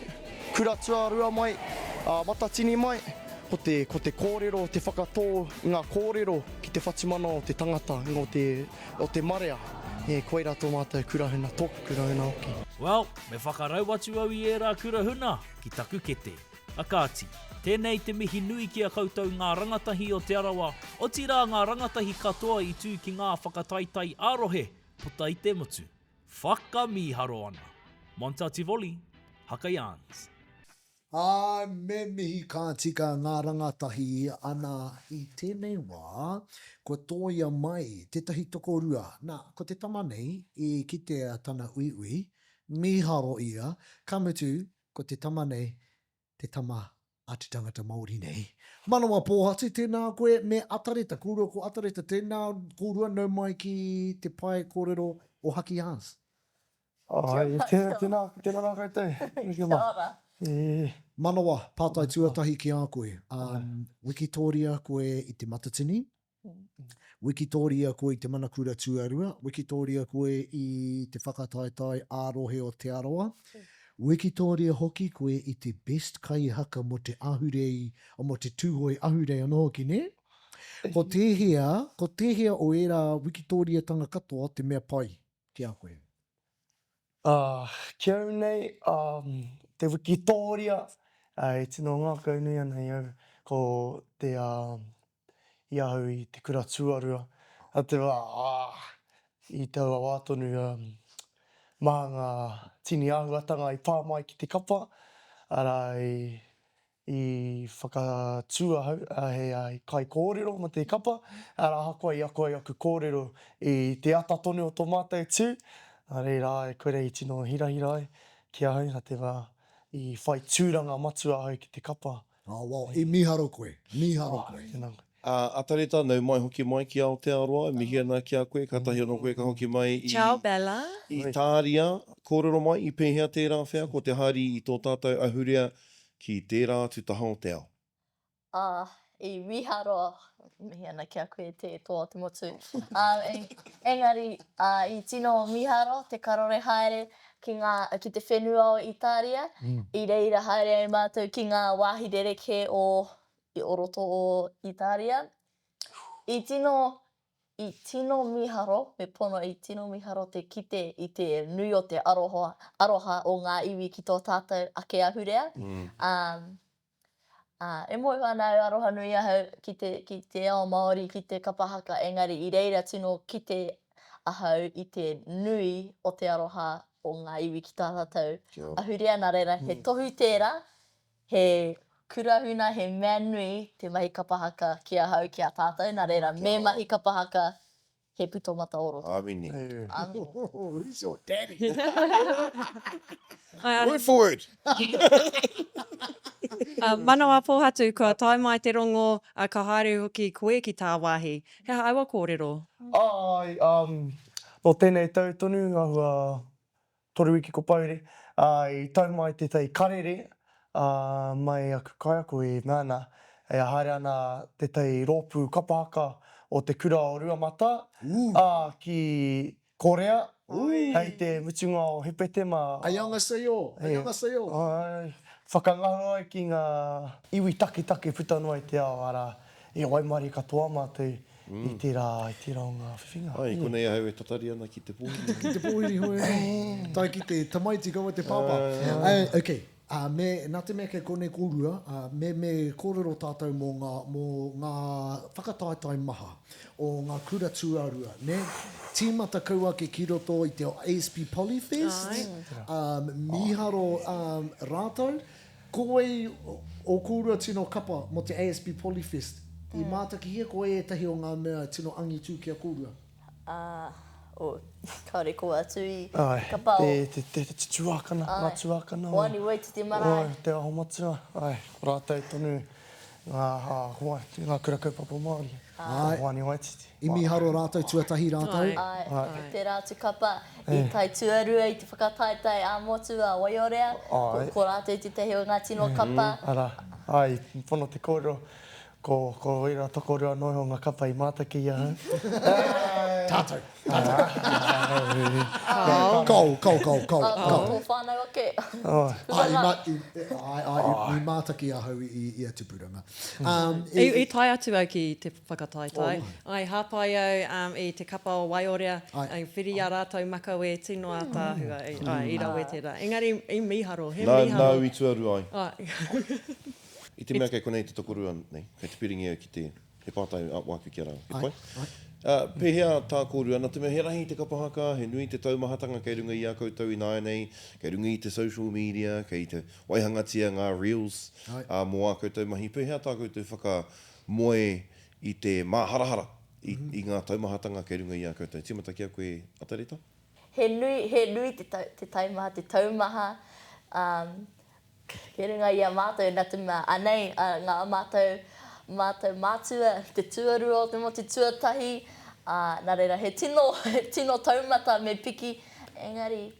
Speaker 16: Kura Tuarua mai, Matatini mai, ko te kōrero, te whakatō, ngā kōrero ki te whatimana o te tangata, o te marea. E koeira tō mātou kurahuna, tōku kurahuna oki.
Speaker 8: Well, me whakarau atu au I e rā kurahuna, ki taku kete. Akāti, tēnei te mihi nui ki a koutou ngā rangatahi o te Arawa, o tira ngā rangatahi katoa I tū ki ngā whakataitai ārohe, puta I te mutu. Whakamiharo ana. Monta Tivoli, Haka Yarns.
Speaker 3: Me mihi kā tika ngā rangatahi ana I tēnei wā, ko tōia mai, tētahi toko rua. Nā, ko te tama nei, I kitea tana uiui, miharo ia, ka mutu, ko te tama nei, te tama
Speaker 1: a te tangata Māori nei. Manawapōhatu tēnā koe me Atareta, kōrero ko Atareta, tēnā kōrua nau mai ki te pai kōrero o Haka Yarns.
Speaker 16: Tēnā rā koutou.
Speaker 7: Kia ora.
Speaker 1: Manawa, pātai tuatahi ki a koe. Wikitoria koe i te Matatini, Wikitoria koe i te Manukura Tuarua, Wikitoria koe i te whakataetai ārohe o te Arawa, Wikitoria hoki koe i te best kai haka mo te ahurei, o mo te tūhoi ahurei anō hoki, ne? Ko tēhea o era Wikitoria tanga katoa te mea pai ki a koe.
Speaker 16: Kia au nei, te Wikitoria, e tino ngākau nui ana ko te i ahu i te Kura Tuarua. A te i taua wātonu mā ngā tini ahuatanga i pāmai ki te kapa, ara i whakatuahau i kai kōrero mo te kapa, ara hakoa i aku kōrero i te ata tonu o tō mātou tū, a reira e koere i tino hirahira ai ki ahau, a te wā i whai tūranga matua ahau ki te kapa.
Speaker 1: I miharo koe, miharo koe.
Speaker 16: Tēnā koe.
Speaker 4: Atareta, nau mai hoki mai ki Aotearoa, mihi ana ki a koe, katahi anō koe ka hoki mai i...
Speaker 5: Ciao, Bella.
Speaker 4: I tāria, kōrero mai, i pēhea tērā whea, ko te hari i tō tātou ahurea ki tērā tutaha o te ao.
Speaker 17: I miharo, mihi ana ki a koe te toa te motu. Engari, i tino miharo, te karore haere ki te whenua o Italia, i reira haere ai mātou ki ngā wāhi rereke i oroto o Italia. I tino miharo, me pono i tino miharo te kite i te nui o te aroha o ngā iwi ki tō tātou ake ahurea. E moi whanau aroha nui ahau ki te ao Māori, ki te kapa haka, engari i reira tino kite ahau i te nui o te aroha o ngā iwi ki tā tātou ahurea. Nā reira, he tohu tērā, he kurahuna, he mea nui te mahi kapa haka ki a hau ki a tātou. Nā reira, me mahi kapa haka, he puto mata oro.
Speaker 4: Āmini.
Speaker 1: Who's your daddy?
Speaker 4: Word for word.
Speaker 5: Manawapōhatu, kua tae mai te rongo, ka haere hoki koe ki tā wāhi. He awa kōrero?
Speaker 16: No tēnei tau tonu, ahua toruwiki ko paure, i tau mai te tai karere, mai aku Kaiako e mana, e haere ana te tai rōpū kapa haka o te kura o Ruamata, ki Korea, hei te mutunga o Hepetema.
Speaker 1: Annyeonghaseyo, annyeonghaseyo.
Speaker 16: Whakangaho ai ki ngā iwi take putanua i te ao, ara e waimari katoa mātou i tērā o ngā whiwhinga.
Speaker 4: Ai, konei ahau e tatari ana ki te pōhiri.
Speaker 1: Ki te pōhiri hoi. Tai ki te tamaiti kaua te pāpā. Okay. Nā te mea kei konei kōrua, me kōrero tātou mō ngā whakataetai maha o ngā Kura Tuarua, ne? Tīmata kaua ke ki roto i te ASP Polyfest, miharo rātou, koe o kōrua tino kapa mo te ASP Polyfest, i mātaki hia koe e tahi o ngā mea tino angi tū kia kōrua.
Speaker 17: Kaore ko atu i kapa o...
Speaker 16: Te tuakana, ngā tuakana.
Speaker 17: Wani wei te marae.
Speaker 16: Te aho matua. Ko rātou tonu ngā kura kaupapa Māori. Wani wei te.
Speaker 1: I miharo rātou, tuatahi rātou.
Speaker 17: Te rātu kapa, i tai tuarua i te whakataetai a motu a waiorea. Ko rātou te tehi o ngā tino kapa.
Speaker 16: Pono te kōrero. Ko ira tokorua noho ngā kapa i mātaki i ahau.
Speaker 1: Tātou. Kau.
Speaker 17: Ko whānau ake.
Speaker 1: I mātaki ahau i a tupuranga.
Speaker 5: I tai atu au ki te whakataetai. Ai hāpai au i te kapa o Waiorea. Ai whiri a rātou makau e tino a tāhua. I rau e tērā. Engari i miharo. He miharo.
Speaker 4: Nau i tuarua ai. I te mea kei konei te tokorua nei, kei te piringi au ki te he pātai wāku ki a rau. He koe? Pehea tā kōrua, nā te mea he rahi te kapa haka, he nui te taumahatanga kei runga i a koutou i nāia nei, kei runga i te social media, kei te waihangatia ngā reels, mō a koutou mahi. Pehea tā koutou whaka moe i te māharahara i ngā taumahatanga kei runga i a koutou. Tīmata ki a koe Atareta?
Speaker 17: He nui te taumaha, te taumaha. Ke runga i a mātou, nā te mea, anei, ngā mātou mātua, te tuarua o te mo te tuatahi, nā reira, he tino taumata me piki, engari,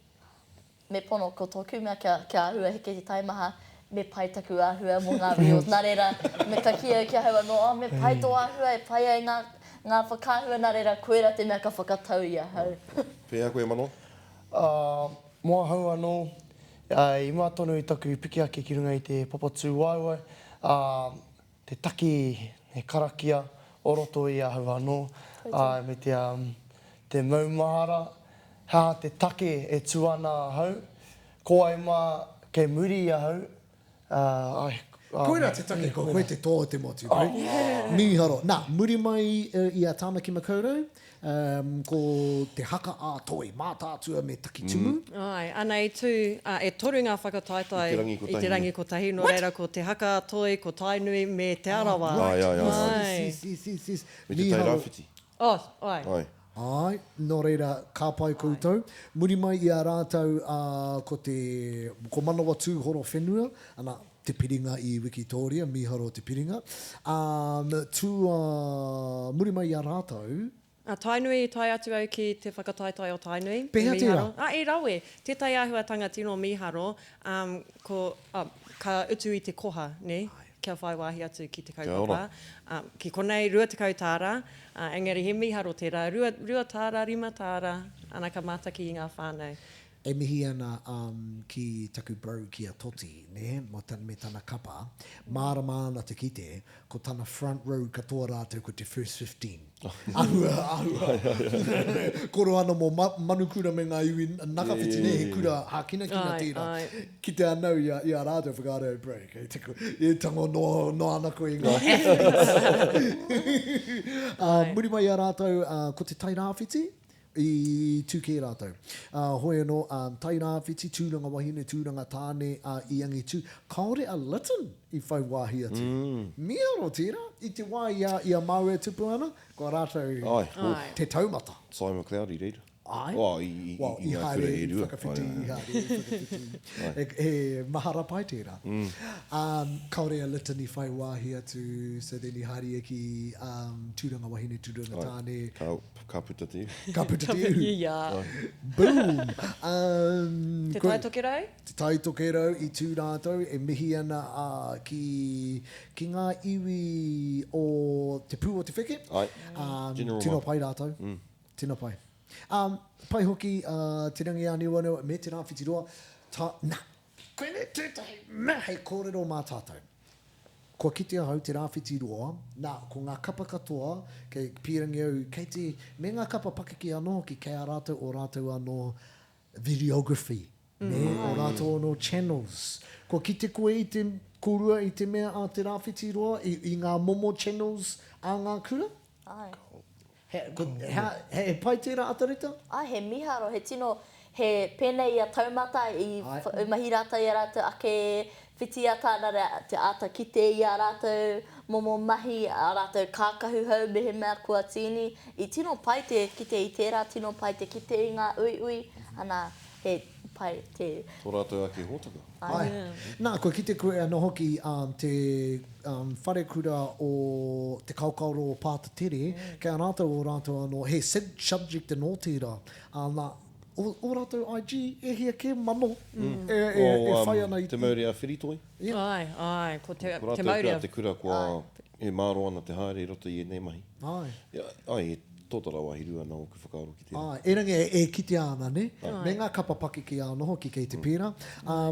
Speaker 17: me pono ko tōku mea kia ahua heke te taimaha, me pai taku ahua mo ngā wheels. Nā reira, me ka kia kia hau anō, me pai tō ahua, e pai ai ngā whakahua, nā reira, koera te mea ka whakatau ia hau.
Speaker 4: Pēa koe mano?
Speaker 16: Moa hau anō, i mua tonu i taku piki ake ki runga i te papatū waiwai, te taki, he karakia, o roto i a hau anō, me te maumahara, te take e tuana hau, ko ai mā kei muri i a hau,
Speaker 3: Koera te take ko koe te tō te motu. Miharo. Nā, muri mai i a tāmaki makaurau, ko te haka ātoi, mātātua me taki tumu.
Speaker 5: Ai, ana i tū, e toru ngā whakataitai i te rangi kotahi, no reira ko te haka ātoi, ko tainui me te arawa.
Speaker 4: Ai. Me te tairāwhiti.
Speaker 5: Ai.
Speaker 3: Ai, no reira, ka pai koutou. Muri mai i a rātou ko Manawapōhatu horo whenua, ana te piringa i Wikitoria, miharo te piringa. Muri mai i a rātou.
Speaker 5: Tainui i tai atu au ki te whakataitai o tainui.
Speaker 3: Pēhā tērā?
Speaker 5: I rawe. Tētai āhuatanga tino miharo, ka utu i te koha, ne? Kia whai wāhi atu ki te kaupapa. Ki konei rua te kautāra, engari he miharo tērā, rua tāra, rima tāra, ana ka mātaki i ngā whānau.
Speaker 3: E mihi ana ki taku brau ki a toti, ne? Me tana kapa. Mārama ana te kite, ko tana front row katoa rātou ko te first 15. Ahua. Koro ana mō manukura me ngā iwi nakawhiti ne, he kura hākina tira. Ki te anau i a rātou whakaro break. E tango no ana koe ngā. Muri mai a rātou ko te tairāwhiti. I tūke rātou. Hoi anō, tai rāwhiti, tūranga wahine, tūranga tāne, i angi tū. Kaore a Lytton i whai wāhi atu. Mia ro tērā, i te wā i a Maue tupu ana, ko rātou te taumata.
Speaker 4: Simon Cloudy, reira.
Speaker 3: Ai.
Speaker 4: I haere e rua.
Speaker 3: E mahara pai tērā. Kaore a Lytton i whai wāhi atu, so then i haere ki tūranga wahine, tūranga tāne.
Speaker 4: Ka puta te iu.
Speaker 3: Ka puta te iu.
Speaker 5: Yeah.
Speaker 3: Boom.
Speaker 5: Te tai tokerau?
Speaker 3: Te tai tokerau i tū rātou, e mihi ana ki ngā iwi o te pū o te wheke.
Speaker 4: Ai.
Speaker 3: Tino pai rātou. Tino pai. Pai hoki te rangi āni wana me te rāwhiti roa. Nā, koe tētahi mea hei kōrero mā tātou. Kua kitea hau te rāwhiti roa, nā, ko ngā kapa katoa, kei pirangi au, kei te, me ngā kapa pakiki anō, ki kei a rātou o rātou anō videography, ne, o rātou anō channels. Kua kite koe i te kōrua i te mea a te rāwhiti roa, i ngā momo channels a ngā kura?
Speaker 17: Ai.
Speaker 3: He pai tērā Atareta?
Speaker 17: Ai, he miharo, he tino, he pēnei a taumata i mahirata i a rātou ake whiti ata nara te ata kite i a rātou momo mahi, a rātou kākahu hau me he mea kua tini. I tino pai te kite i tērā, tino pai te kite i ngā ui, ana he pai te...
Speaker 4: Tō rātou ake hōtaka.
Speaker 3: Ai. Nā, koe kite koe anō hoki te whare kura o te kaukauro o Pātatere, kia rātou o rātou anō, he subject anō tērā, nā, o rātou IG e hia ke mano e whai ana i
Speaker 4: te mauri a whiritoi.
Speaker 5: Ai, ko te mauri a...
Speaker 4: Ko rātou te kura kua e māro ana te haere i roto i e nei mahi. Ai, e tōtara wahi rua nā o ku whakaaro ki tēnā.
Speaker 3: E rangi e kite ana, ne? Me ngā kapa pakiki anō hoki kei te pēra.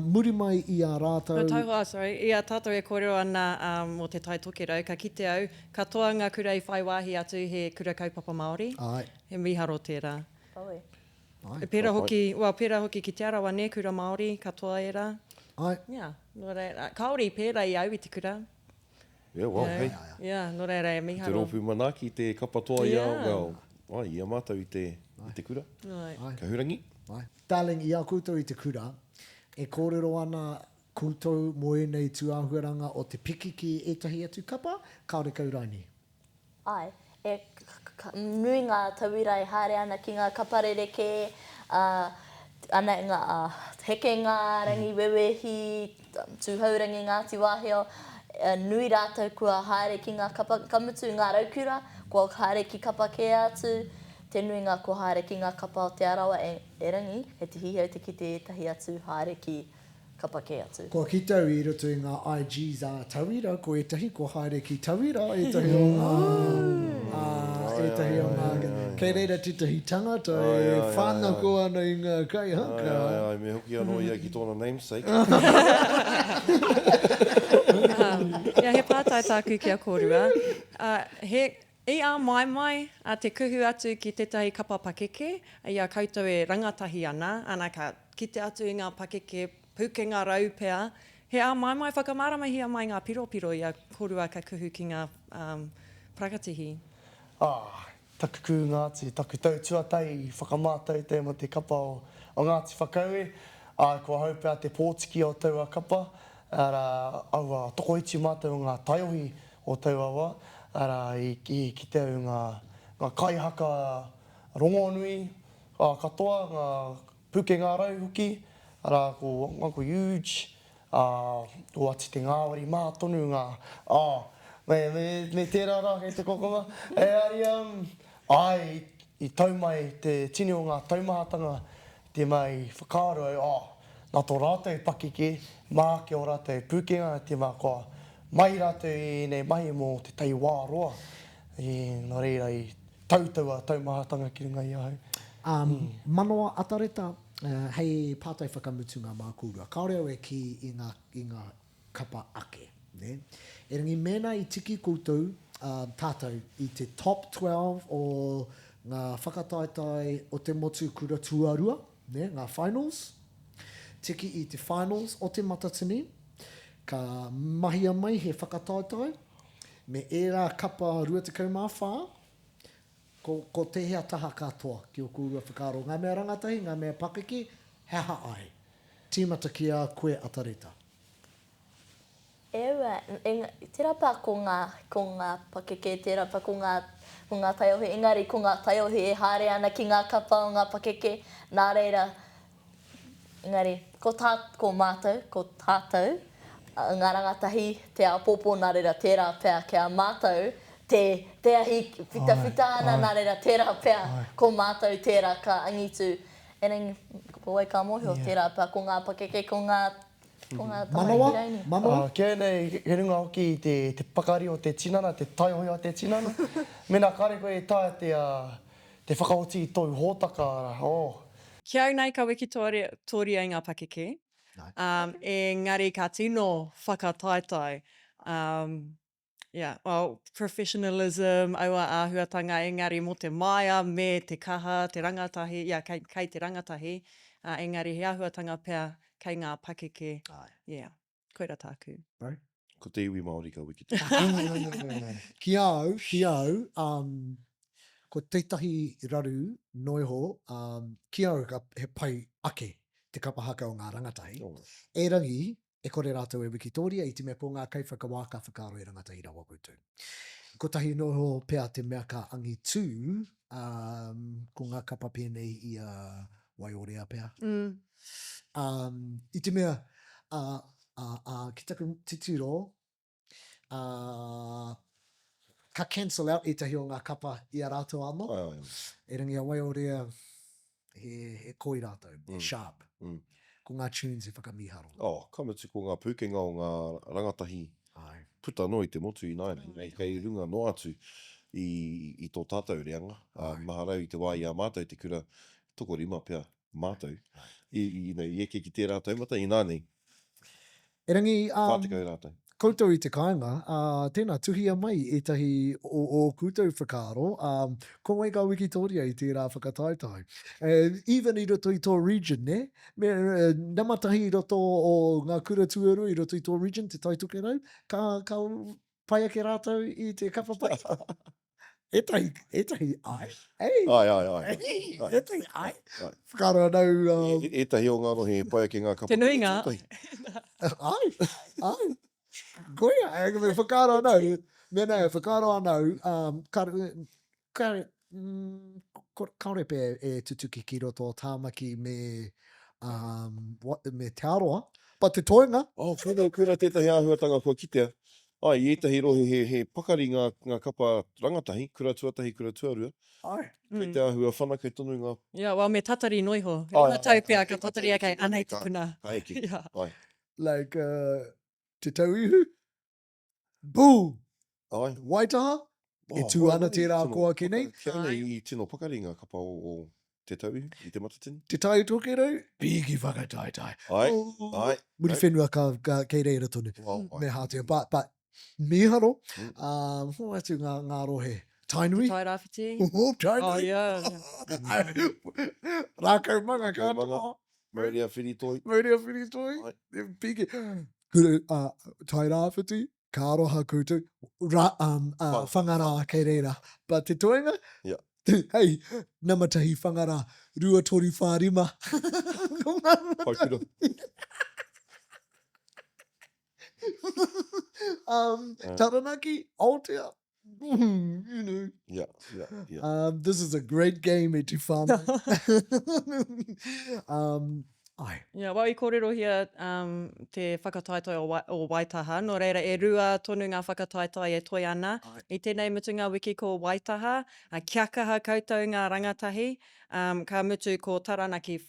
Speaker 3: Muri mai i a rātou...
Speaker 5: I a tātou e kōrero ana o te tai tokerau, ka kite au, ka toa ngā kura i whai wāhi atu he kura kaupapa Māori. He miharo tērā. Pēra hoki ki te Arawa ne, kura Māori, katoa era.
Speaker 3: Ai.
Speaker 5: Kāori pēra i au i te kura.
Speaker 4: Hei.
Speaker 5: No reira e miharo.
Speaker 4: Te rōpū manaki, te kapatoa i au, i a mātou i te kura. Ka hurangi.
Speaker 3: Darling, i a koutou i te kura, e kōrero ana koutou mo e nei tuahuaranga o te piki ki etahi atu kapa, kaore kauraini.
Speaker 17: Ai, nui ngā tauira e haere ana ki ngā kaparereke, ana ngā heke ngā rangi wewehi, tūhaurangi Ngāti Wāheo, nui rātou kua haere ki ngā kapa kamutu, ngā raukura, kua haere ki kapa ke atu, te nui ngā kua haere ki ngā kapa o te arawa e rangi, he te hihau te ki te etahi atu haere ki kapa ke atu.
Speaker 3: Kua ki tau I roto I ngā IGs a Tauira, ko etahi ko haere ki Tauira, etahi o ngā... etahi o ngā... Kei reira titahi tangata e whānako ana I ngā kai haka.
Speaker 4: Ai, me hoki anō ia ki tōna namesake.
Speaker 5: He pātai tāku ki a kōrua. I a mai, te kuhu atu ki tētahi kapa pakeke, ia koutou e rangatahi ana ka kite atu I ngā pakeke, pukenga rau pea. He a mai whakamaramahi mai ngā piropiro ia kōrua ka kuhu ki ngā prakatihi.
Speaker 16: Taku ku Ngāti, taku tau tuatai whakamātau te mo te kapa o Ngāti whakaue. Kua hau pēr te pōtiki o Tuarua Kapa. Aua toko iti mātou ngā taiohi o Tuarua. I ki te au ngā kaihaka rongonui, katoa, ngā pukenga rau hoki. Ko huge, o ati te ngāwari mātonu ngā... Me tērā rā kei te kokonga. I tau mai te tini o ngā taumahatanga, te mai whakaaro nā tō rātou pakeke, māke o rātou pukenga, te mā koa mai rātou I nei mahi mō te tei wāroa. Nā reira I tautaua taumahatanga ki runga I ahau.
Speaker 3: Manoa Atareta, hei pātai whakamutu ngā mākūrua. Kaoreo e ki I ngā kapa ake. Ne? E rangi mena I tiki koutou tātou I te top 12 o ngā whakataetai o te motu Kura Tuarua, ne? Ngā finals. Tiki I te finals o te Matatini. Ka mahia mai he whakataetai. Me era kapa 24, ko te hea taha katoa ki o kūrua whakaro. Ngā mea rangatahi, ngā mea pakeke, heha ai. Tīmata ki a koe Atareta.
Speaker 17: Ewa, tērā pā ko ngā pakeke, tērā pā ko ngā taiohi. Engari, ko ngā taiohi e haere ana ki ngā kapa o ngā pakeke. Nā reira, engari, ko mātou, ko tātou, ngā rangatahi, te apopo, nā reira, tērā pēr ki a mātou, te ahi whita ana, nā reira, tērā pēr ko mātou, tērā ka angitu. Eneng, ko wai ka mohio, tērā pā ko ngā pakeke, ko ngā
Speaker 16: Manawa? Kia nei, he runga hoki I te pakari o te tinana, te taiohi o te tinana. Mena kare koe tae te whakaoti I tōu hōtaka.
Speaker 5: Kia au nei ka wiki tōria I ngā pakeke. Engari ka tino whakataetai. Professionalism, aua āhuatanga, engari mo te maia, me te kaha, te rangatahi, kei te rangatahi. Engari he āhuatanga pēr kei ngā pakeke. Koira tāku.
Speaker 4: Ko te iwi Māori ka wiki.
Speaker 3: Ki au, ko teitahi raru, noiho, ki au he pai ake te kapa haka o ngā rangatahi. E rangi, e kore rātou e wikitoria, I te mea po ngā kaiwhakawaka whakaro e rangatahi rawa koutou. Ko tahi noiho pēr te mea ka angi tū, ko ngā kapa pēnei I a waiorea pēr. I te mea, ki taku titiro, ka cancel out etahi o ngā kapa I a rātou anō. E rangi a waiorea he koi rātou, sharp. Ko ngā tunes e whakamiharo.
Speaker 4: Kamutu ko ngā pukenga o ngā rangatahi. Puta no I te motu I nai. Kei runga no atu I tō tātou reanga. Maharau I te wā I a mātou te kura toko rima pia mātou. I eke ki tērā taumata, I nānei.
Speaker 3: E rangi,
Speaker 4: Whātekau rātou.
Speaker 3: koutou I te kāinga, tēnā tuhia mai etahi o koutou whakaaro, ko mai ka wikitoria I tērā whakataetai. Even I roto I tō region, ne? Namatahi I roto o ngā kura tuaru I roto I tō region, te taituke rau, ka pai ake rātou I te kapa pai. Etahi ai.
Speaker 4: Ai.
Speaker 3: Etahi ai. Whakaaro anau...
Speaker 4: Etahi o ngāro he pai ake ngā kapa.
Speaker 5: Te nui ngā.
Speaker 3: Ai. Koia, me whakaaro anau. Mena, whakaaro anau. Kaore pē e tutuki ki roto tāmaki me me te aroa, but te toenga.
Speaker 4: Kura tētahi āhuatanga kua kitea. I ētahi rohi he pakari ngā kapa rangatahi, kura tuatahi, kura tuarua.
Speaker 3: Ai.
Speaker 4: Kei te āhua whana, kei tonu ngā...
Speaker 5: well, me tatari noiho. Rima tau pia ka tatari a kei anei tukuna.
Speaker 4: Aiki. Ai.
Speaker 3: Like, te tau ihu. Boo!
Speaker 4: Ai.
Speaker 3: Waitaha? E tū ana tērā koa ki nei.
Speaker 4: Kia ana i tino pakari ngā kapa o te tau ihu, i te matatini.
Speaker 3: Te tai tōkero, pīgi whakataitai.
Speaker 4: Ai. Ai.
Speaker 3: Muri whenua ka kei reira tonu. Me hātua. But miharo, ho atu ngā rohe. Tainui?
Speaker 5: Tai rāwhiti.
Speaker 3: Tainui.
Speaker 5: Oh, yeah.
Speaker 3: Rākau manga kātoa.
Speaker 4: Mauria whiritoi.
Speaker 3: Mauria whiritoi. Piki. Kura, tai rāwhiti. Ka aroha koutou. Whangara kei reira. But te toenga?
Speaker 4: Yeah.
Speaker 3: Hei, namatahi whangara. Rua tori whārima.
Speaker 4: Haukura.
Speaker 3: Taranaki, Aotea. You know.
Speaker 4: Yeah.
Speaker 3: This is a great game, e te whānau. Ai.
Speaker 5: Yeah, wau I kōrero hia te whakataitai o Waitaha. Nō reira, e rua tonu ngā whakataitai e toi ana. I tēnei mutunga wiki ko Waitaha, kia kaha koutou ngā rangatahi, ka mutu ko Taranaki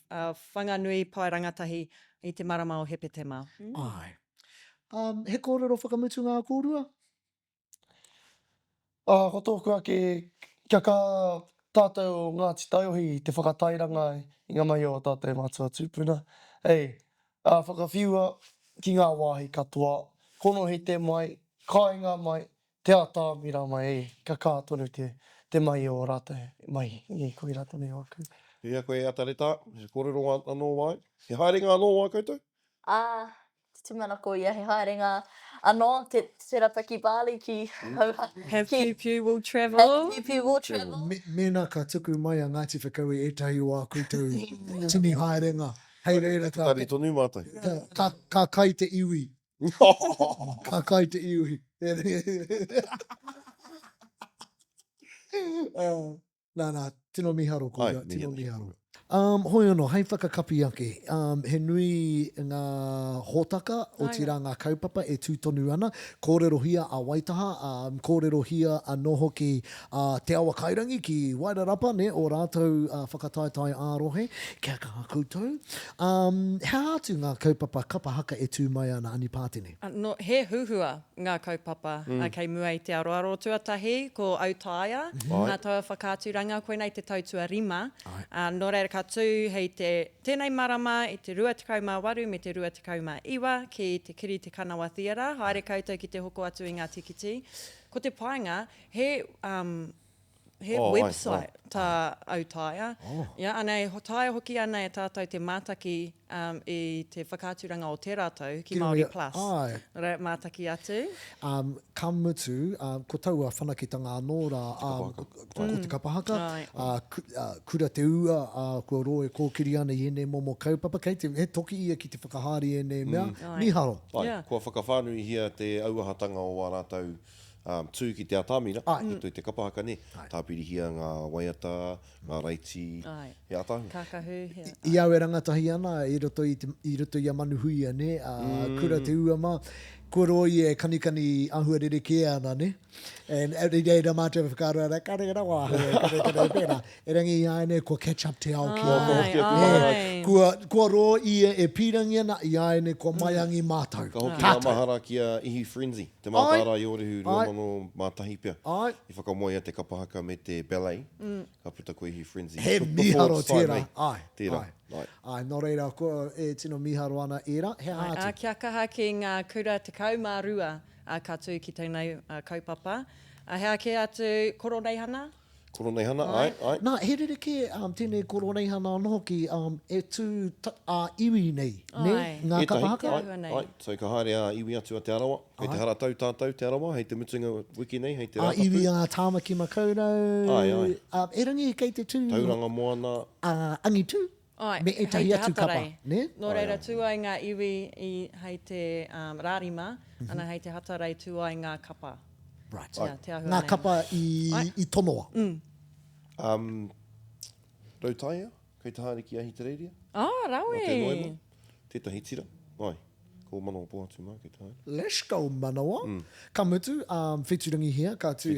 Speaker 5: whanganui pai rangatahi I te marama o hepe te mao.
Speaker 3: Ai. He kōrero whakamutu ngā kōrua?
Speaker 16: Ko tōku ake kia ka tātou o Ngāti Taiohi I te whakatairanga I ngā mai o tātou mātua tūpuna. Hei, whakawhiua ki ngā wāhi katoa, kono hei te mai, kāinga mai, te atāmira mai, kia kā tonu te mai o rātou mai, koe rātou nei o aku.
Speaker 4: Hea koe Atareta, he kōrero anō wai. He haerenga anō wai koutou?
Speaker 17: Te manako ia he haerenga anō, te rapaki Bali ki...
Speaker 5: Have few will travel.
Speaker 17: Have few will travel.
Speaker 3: Mena ka tuku mai a Ngāti Whakaue e tahi o a koutou tini haerenga. Hei reira ka...
Speaker 4: Tari tonu mātai.
Speaker 3: Ka kai te iwi. Ka kai te iwi. Nā, tino miharo kōrua, tino miharo. Hoi anō, hei whakakapi ake. He nui ngā hōtaka o tira ngā kaupapa e tūtonu ana. Kōrero hia a Waitaha, kōrero hia a noho ki te awa kairangi ki Wairarapa, ne, o rātou whakataitai ārohe. Kia kaha koutou. He atu ngā kaupapa kapa haka e tū mai ana Anipātene?
Speaker 5: No, he huhua ngā kaupapa kei mua I te aroaro tuatahi ko Autaia. Nā taua whakāturanga koe nei te tautua rima. Nō reira ka tū hei tēnei marama I te 28 me te 29 ki te kiri te kanawa theara. Haere koutou ki te hoko atu I ngā tikiti. Ko te painga, he website tā Autaia. Anei, taia hoki ana e tātou te mātaki I te whakāturanga o te rātou ki Māori Plus. Rai mātaki atu.
Speaker 3: Ka mutu, ko taua whanakitanga anō rā, ko te Kapa Haka, kura te ua, ko roe kōkiri ana I ene momo kaupapa, kei te he toki ia ki te whakahari ene mea. Miharo.
Speaker 4: Kua whakawhānui hia te auahatanga o wā rātou tū ki te atamira, I te Kapa Haka ne. Tāpiri hia ngā waiata, ngā reiti, he atahu.
Speaker 5: Kākahu.
Speaker 3: I au e rangatahi ana, I roto I a manuhuia ne, kura te ua ma, kua roi e kanikani ahua rere ke ana ne. And every day da mātua whakaroa, kare rawa, kare pēra. E rangi I ane, kua catch up te ao ki. Kua roa ia e pīrangi ana, I ane kua maiangi mātau.
Speaker 4: Ka hoki ngā mahara ki a Ihi Frenzy, te mātara I orehu ruamano mātahi pia. I whakamoia te Kapa Haka me te ballet, ka puta ko Ihi Frenzy.
Speaker 3: He miharo tērā.
Speaker 4: Tērā.
Speaker 3: Nō reira, ko e tino miharo ana era, he ātu.
Speaker 5: Kia kaha ki ngā kura te kaumārua ka tū ki tēnei kaupapa. He ake atu koronei hana?
Speaker 4: Koronei hana, ai.
Speaker 3: Nā, he rere ke tēnei koronei hana anō ki e tū iwi nei, ne? Ngā Kapa Haka?
Speaker 4: Ai, so ka haere a iwi atu a te Arawa. Hei te haratau tātou te Arawa, hei te mutunga wiki nei, hei te rātapu.
Speaker 3: Iwi a tāmaki makaurau.
Speaker 4: Ai.
Speaker 3: E rangi kei te tū...
Speaker 4: Tauranga moana.
Speaker 3: Angitu. Me e tahi atu kapa, ne?
Speaker 5: Nō reira tūai ngā iwi hei te rārima, ana hei te hatarei tūai ngā kapa.
Speaker 3: Right. Ngā kapa I tonoa.
Speaker 4: Rautaia, kei te haere ki ahi te reiria.
Speaker 5: Rawe.
Speaker 4: Te noema. Tētahi tira. Ai, ko Manawapōhatu mā kei te haere.
Speaker 3: Let's go, Manawa. Ka mutu, wheturangi hea, ka tū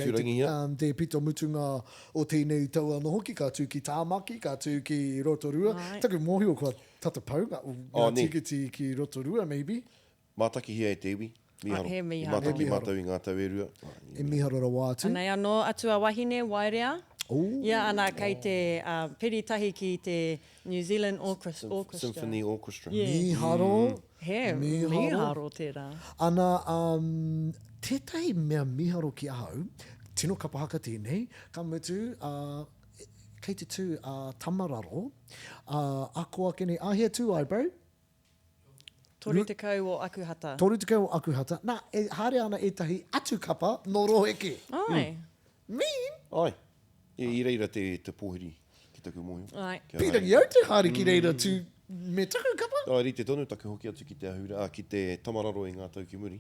Speaker 3: te pito mutunga o tēnei tau anō hoki, ka tū ki Tāmaki, ka tū ki Rotorua. Taku mōhi o kua tatapau, ngā tikiti ki Rotorua, maybe.
Speaker 4: Mātaki hea e te iwi. Miharo.
Speaker 5: He miharo.
Speaker 4: Mātaki mātau i ngā tau e rua.
Speaker 3: E miharo rawa atu.
Speaker 5: Anei anō atua wahine, wairea. Ia ana kei te peritahi ki te New Zealand Orchestra.
Speaker 4: Symphony Orchestra.
Speaker 3: Miharo.
Speaker 5: He, miharo tērā.
Speaker 3: Ana, tētai mea miharo ki ahau, tino kapa haka tēnei, ka mutu, kei te tū tamararo, akoa kene, ahia tū ai, bro?
Speaker 5: Toru te kau o akuhata.
Speaker 3: Toru te kau o akuhata. Nā, haere ana etahi atu kapa no roheke.
Speaker 5: Ai.
Speaker 3: Mean?
Speaker 4: Ai. I reira te pōhiri ki taku mohi.
Speaker 5: Ai.
Speaker 3: Pirangi au te haere ki reira tū me taku kapa?
Speaker 4: Ai, ri te tonu taku hoki atu ki te ahura, ki te tamararo i ngā tau ki muri.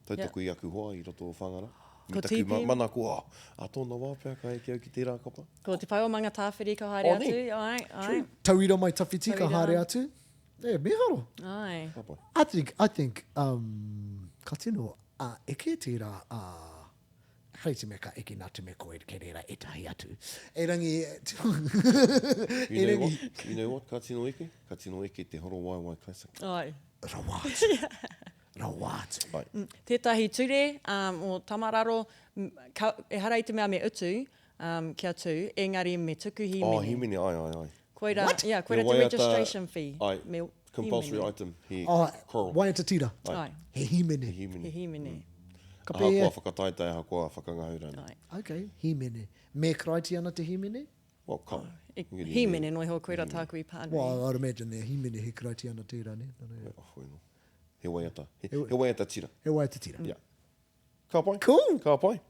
Speaker 4: Tautaku i aku hoa i roto o whangara.
Speaker 5: Ko
Speaker 4: taku
Speaker 5: tipi.
Speaker 4: mana ko, tōna wāpea ka e ki au ki tērā kapa.
Speaker 5: Ko te pai o manga tāwhiri ka haere atu. Ai.
Speaker 3: Tauira mai tawhiti ka haere atu. Miharo.
Speaker 5: Ai.
Speaker 3: I think, ka tino, eke tērā, hei te meka eke nā te me koe ke reira e tahi atu. E rangi...
Speaker 4: You know what? Ka tino eke? Ka tino eke te horo waiwai classic.
Speaker 5: Ai.
Speaker 3: Rawātu. Rawātu.
Speaker 4: Ai.
Speaker 5: Tētahi ture o tamararo, e hara i te mea me utu, kia tū, engari me tuku himene.
Speaker 4: Himene, ai.
Speaker 5: Koira, koira te registration fee.
Speaker 4: Ai, compulsory item. He coral.
Speaker 3: Waiata tira.
Speaker 5: Ai.
Speaker 3: He himene.
Speaker 5: He himene.
Speaker 4: Aha kua whakataitai, aha kua whakangahura.
Speaker 3: Okay, himene. Me kraiti ana te himene?
Speaker 4: Well, ka.
Speaker 5: Himene noi ho koira tāku i pānei.
Speaker 3: Well, I'd imagine there, himene he kraiti ana tērā, ne?
Speaker 4: He waiata. He waiata tira.
Speaker 3: He waiata tira.
Speaker 4: Yeah. Ka pai.
Speaker 3: Cool.
Speaker 4: Ka pai.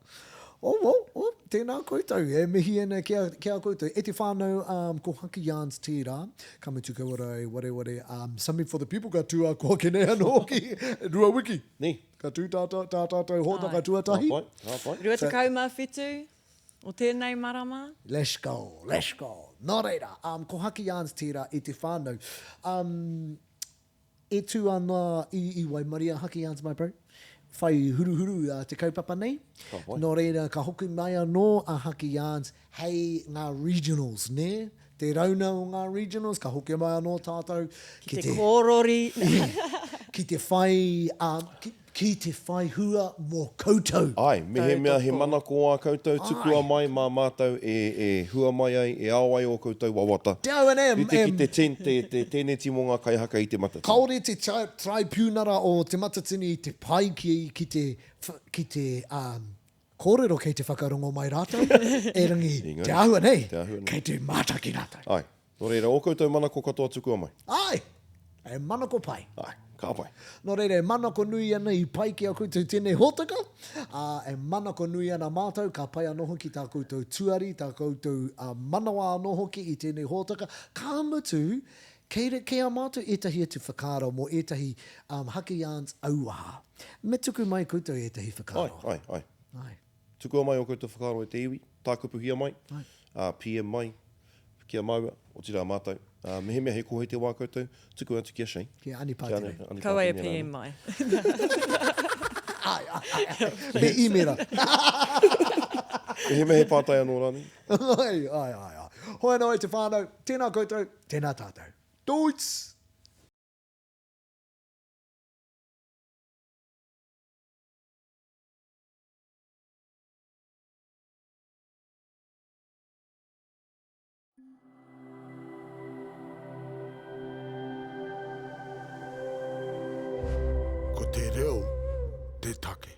Speaker 3: Tēnā koutou, e mihi ana kia koutou. E te whānau ko Haka Yarns tērā, ka mutu ka ware, something for the people, ka tū a kua kene anō hoki, rua wiki.
Speaker 4: Ni.
Speaker 3: Ka tū tātou hōtaka tuatahi.
Speaker 4: Ka pai.
Speaker 5: Rua te kauma whitu, o tēnei marama.
Speaker 3: Let's go. Nō reira, ko Haka Yarns tērā e te whānau. E tū ana i Waimaria Haka Yarns, my bro. Whai huru te kaupapa nei. Nō reira, ka hoku mai anō a Haka Yarns, hei ngā regionals, ne? Te rauna o ngā regionals, ka hoku mai anō tātou.
Speaker 5: Ki te kōrori.
Speaker 3: Ki te whai, ki te whai hua mō koutou.
Speaker 4: Ai, me mea he mana ko a koutou, tukua mai mā mātou e hua mai ai, e awai o koutou wawata.
Speaker 3: Te au ane,
Speaker 4: ki te tēnei timonga kai haka i te Matatini.
Speaker 3: Kaore te traipūnara o te Matatini, te pai ki te kōrero kei te whakarongo mai rātou. E rangi, te au ane, kei te mātaki rātou.
Speaker 4: Ai, nō reira, o koutou mana ko katoa tukua mai.
Speaker 3: Ai, e mana ko pai.
Speaker 4: Ai, ka pai.
Speaker 3: Nō reira, e mana ko nui ana i pai ki a koutou tēnei hōtaka. E mana ko nui ana mātou, ka pai anoho ki tā koutou tuari, tā koutou manawa anoho ki i tēnei hōtaka. Ka mutu, kei a mātou etahi atu whakaro mō etahi Haka Yarns auaha. Me tuku mai koutou etahi whakaro.
Speaker 4: Ai. Tukua mai o koutou whakaro e te iwi, tā kupu hia mai, PM mai, kia maua, o tira mātou. Mehe mea he kohe te wā koutou, tuku atu kia Chey.
Speaker 3: Kia Anipātene.
Speaker 5: Kaua e PM mai.
Speaker 3: Me imera.
Speaker 4: Mehe he pātai anō rani.
Speaker 3: Ai. Hoi anō e te whānau, tēnā koutou, tēnā tātou. Doits!
Speaker 2: Ko te reo, te take.